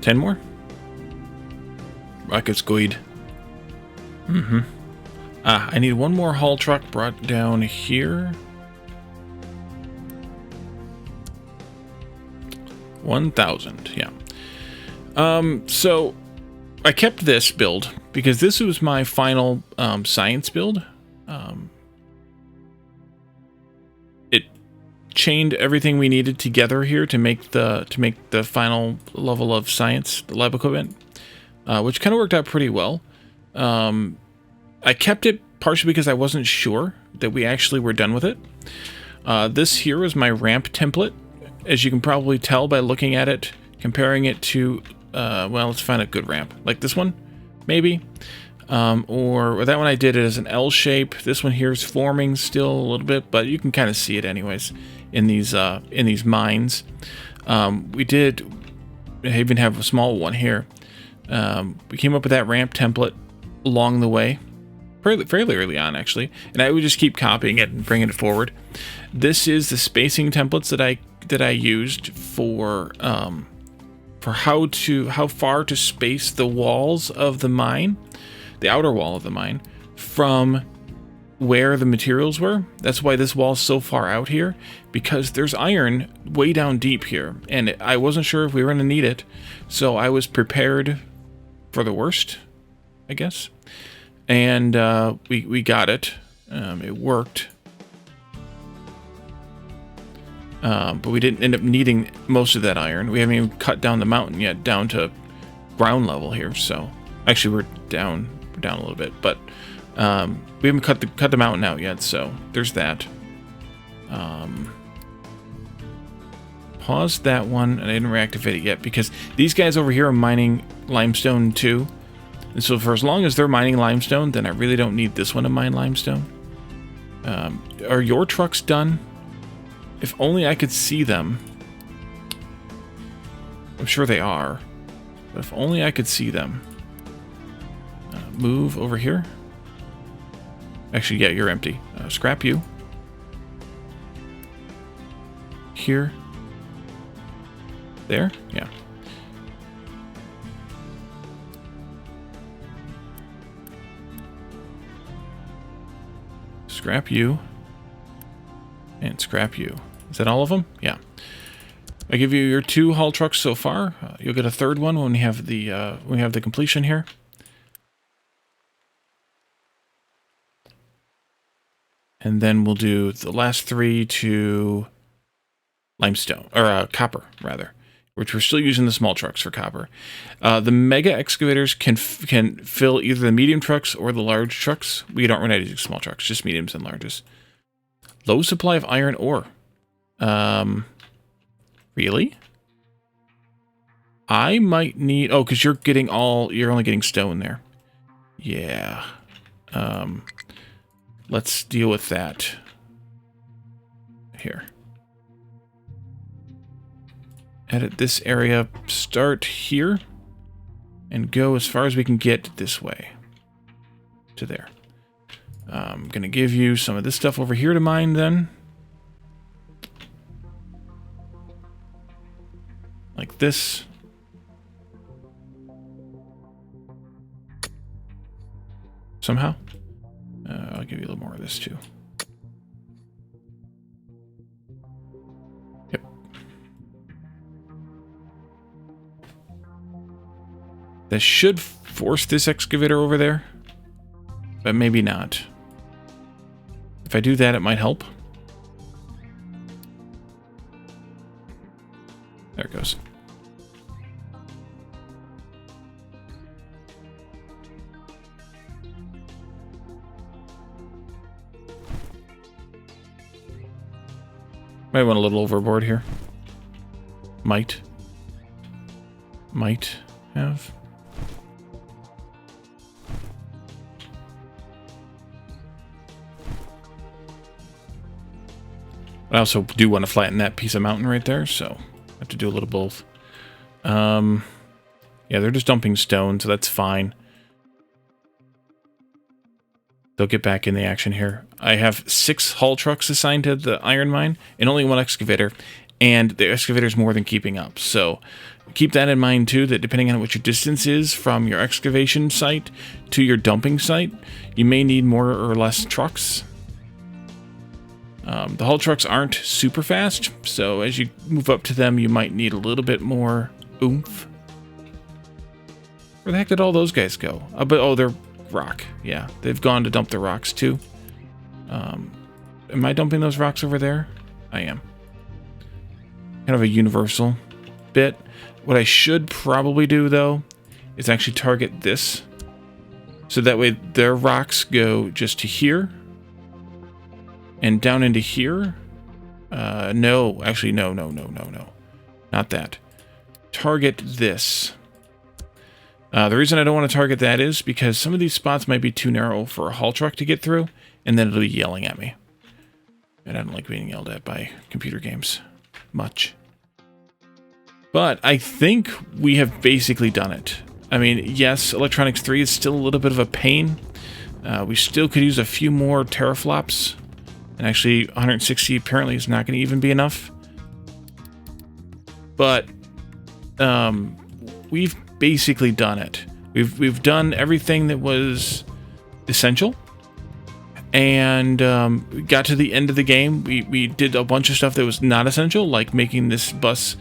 Ten more? Rockets good. I need one more haul truck brought down here. 1,000, yeah. So I kept this build because this was my final science build. It chained everything we needed together here to make the final level of science, the lab equipment, which kind of worked out pretty well. I kept it partially because I wasn't sure that we actually were done with it. This here is my ramp template. As you can probably tell by looking at it, comparing it to, well, let's find a good ramp. Like this one, maybe. Or that one I did it as an L shape. This one here is forming still a little bit, but you can kind of see it anyways in these mines. We did even have a small one here. We came up with that ramp template along the way, fairly early on actually, and I would just keep copying it and bringing it forward. This is the spacing templates that I used for how far to space the walls of the mine, the outer wall of the mine, from where the materials were. That's why this wall is so far out here, because there's iron way down deep here, and I wasn't sure if we were going to need it, so I was prepared for the worst, I guess. And we got it. It worked. But we didn't end up needing most of that iron. We haven't even cut down the mountain yet, down to ground level here. So actually, we're down a little bit, but we haven't cut the mountain out yet. So there's that. Pause that one, and I didn't reactivate it yet because these guys over here are mining limestone too. And so for as long as they're mining limestone, then I really don't need this one to mine limestone. Are your trucks done? If only I could see them. I'm sure they are. But if only I could see them. Move over here. Actually, yeah, you're empty. Scrap you. Here. There? Yeah. Scrap you. And scrap you. Is that all of them? Yeah. I give you your 2 haul trucks so far. You'll get a third one when we have the completion here. And then we'll do the last 3 to limestone, or copper rather, which we're still using the small trucks for copper. The mega excavators can fill either the medium trucks or the large trucks. We don't run any small trucks, just mediums and larges. Low supply of iron ore. Really? I might need... Oh, because you're only getting stone there. Yeah. Let's deal with that. Here. Edit this area. Start here. And go as far as we can get this way. To there. I'm going to give you some of this stuff over here to mine then. Like this. Somehow. I'll give you a little more of this too. Yep. That should force this excavator over there, but maybe not. If I do that, it might help. There it goes. Might went a little overboard here. Might have. I also do want to flatten that piece of mountain right there, so I have to do a little both. Yeah, they're just dumping stone, so that's fine. They'll get back in the action here. I have 6 haul trucks assigned to the iron mine and only 1 excavator, and the excavator's more than keeping up. So keep that in mind too, that depending on what your distance is from your excavation site to your dumping site, you may need more or less trucks. The haul trucks aren't super fast, so as you move up to them, you might need a little bit more oomph. Where the heck did all those guys go? Oh, they're rock. Yeah, they've gone to dump the rocks too. Am I dumping those rocks over there? I am. Kind of a universal bit. What I should probably do, though, is actually target this. So that way their rocks go just to here. And down into here. No. Actually, no. Not that. Target this. The reason I don't want to target that is because some of these spots might be too narrow for a haul truck to get through, and then it'll be yelling at me. And I don't like being yelled at by computer games much. But I think we have basically done it. I mean, yes, Electronics 3 is still a little bit of a pain. We still could use a few more teraflops. And actually, 160 apparently is not going to even be enough. But we've basically done it. We've done everything that was essential, and we got to the end of the game. We did a bunch of stuff that was not essential, like making this bus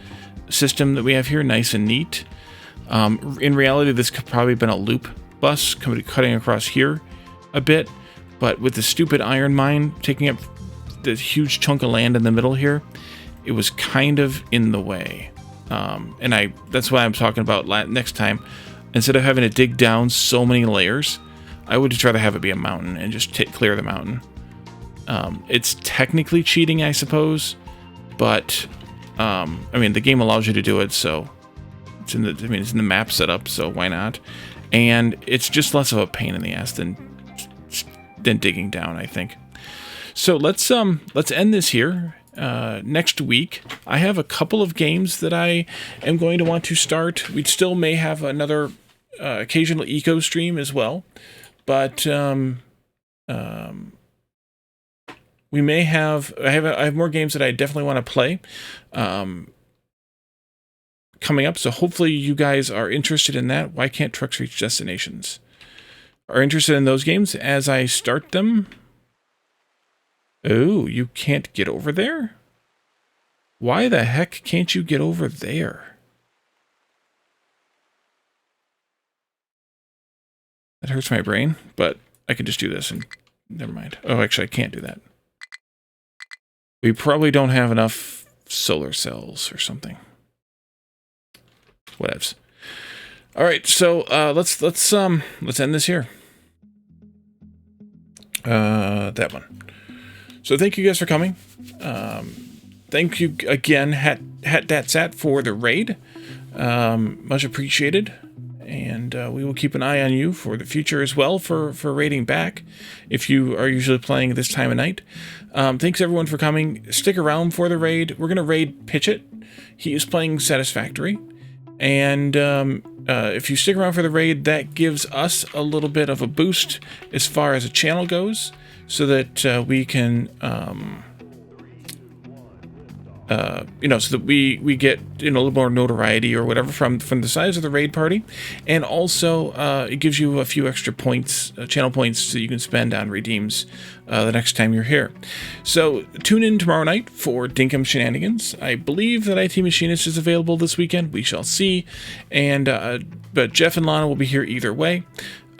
system that we have here nice and neat. In reality, this could probably have been a loop bus cutting across here a bit, but with the stupid iron mine taking up the huge chunk of land in the middle here, it was kind of in the way. And that's why I'm talking about next time, instead of having to dig down so many layers, I would try to have it be a mountain and just clear the mountain. It's technically cheating, I suppose, but I mean, the game allows you to do it, so it's in the map setup, so why not? And it's just less of a pain in the ass than digging down, I think. So let's end this here. Next week, I have a couple of games that I am going to want to start. We still may have another occasional eco stream as well, but we may have. I have more games that I definitely want to play coming up. So hopefully you guys are interested in that. Why can't trucks reach destinations? Are interested in those games as I start them. Oh, you can't get over there? Why the heck can't you get over there? That hurts my brain, but I could just do this and never mind. Oh, actually, I can't do that. We probably don't have enough solar cells or something. Whatevs. All right, so let's end this here. That one. So thank you guys for coming. Thank you again, HatDatSat, for the raid. Much appreciated. And we will keep an eye on you for the future as well for raiding back if you are usually playing this time of night. Thanks everyone for coming. Stick around for the raid. We're going to raid Pitchit. He is playing Satisfactory. And if you stick around for the raid, that gives us a little bit of a boost as far as a channel goes, so that we can so that we get a little more notoriety or whatever from the size of the raid party, and also it gives you a few extra points, channel points that you can spend on redeems the next time you're here. So tune in tomorrow night for Dinkum Shenanigans. I believe that IT Machinist is available this weekend. We shall see, but Jeff and Lana will be here either way.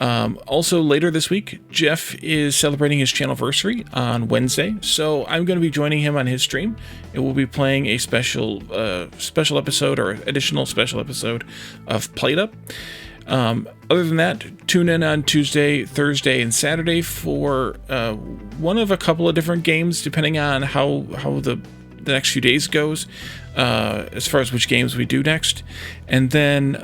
Also later this week, Jeff is celebrating his channelversary on Wednesday, so I'm going to be joining him on his stream, and we'll be playing a special episode or additional special episode of Played Up. Other than that, tune in on Tuesday, Thursday, and Saturday for one of a couple of different games, depending on how the next few days goes, as far as which games we do next, and then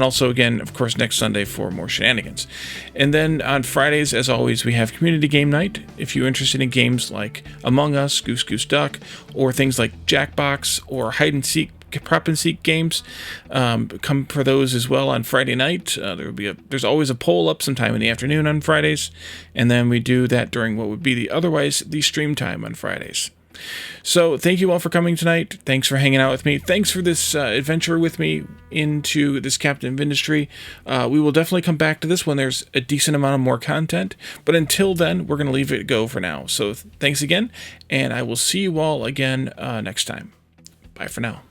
also, again, of course, next Sunday for more shenanigans. And then on Fridays, as always, we have community game night. If you're interested in games like Among Us, Goose Goose Duck, or things like Jackbox or hide and seek, prop and seek games, come for those as well on Friday night. There's always a poll up sometime in the afternoon on Fridays, and then we do that during what would be the stream time on Fridays. So thank you all for coming tonight. Thanks for hanging out with me. Thanks for this adventure with me into this Captain of Industry. We will definitely come back to this when there's a decent amount of more content. But until then, we're going to leave it go for now. So thanks again, and I will see you all again next time. Bye for now.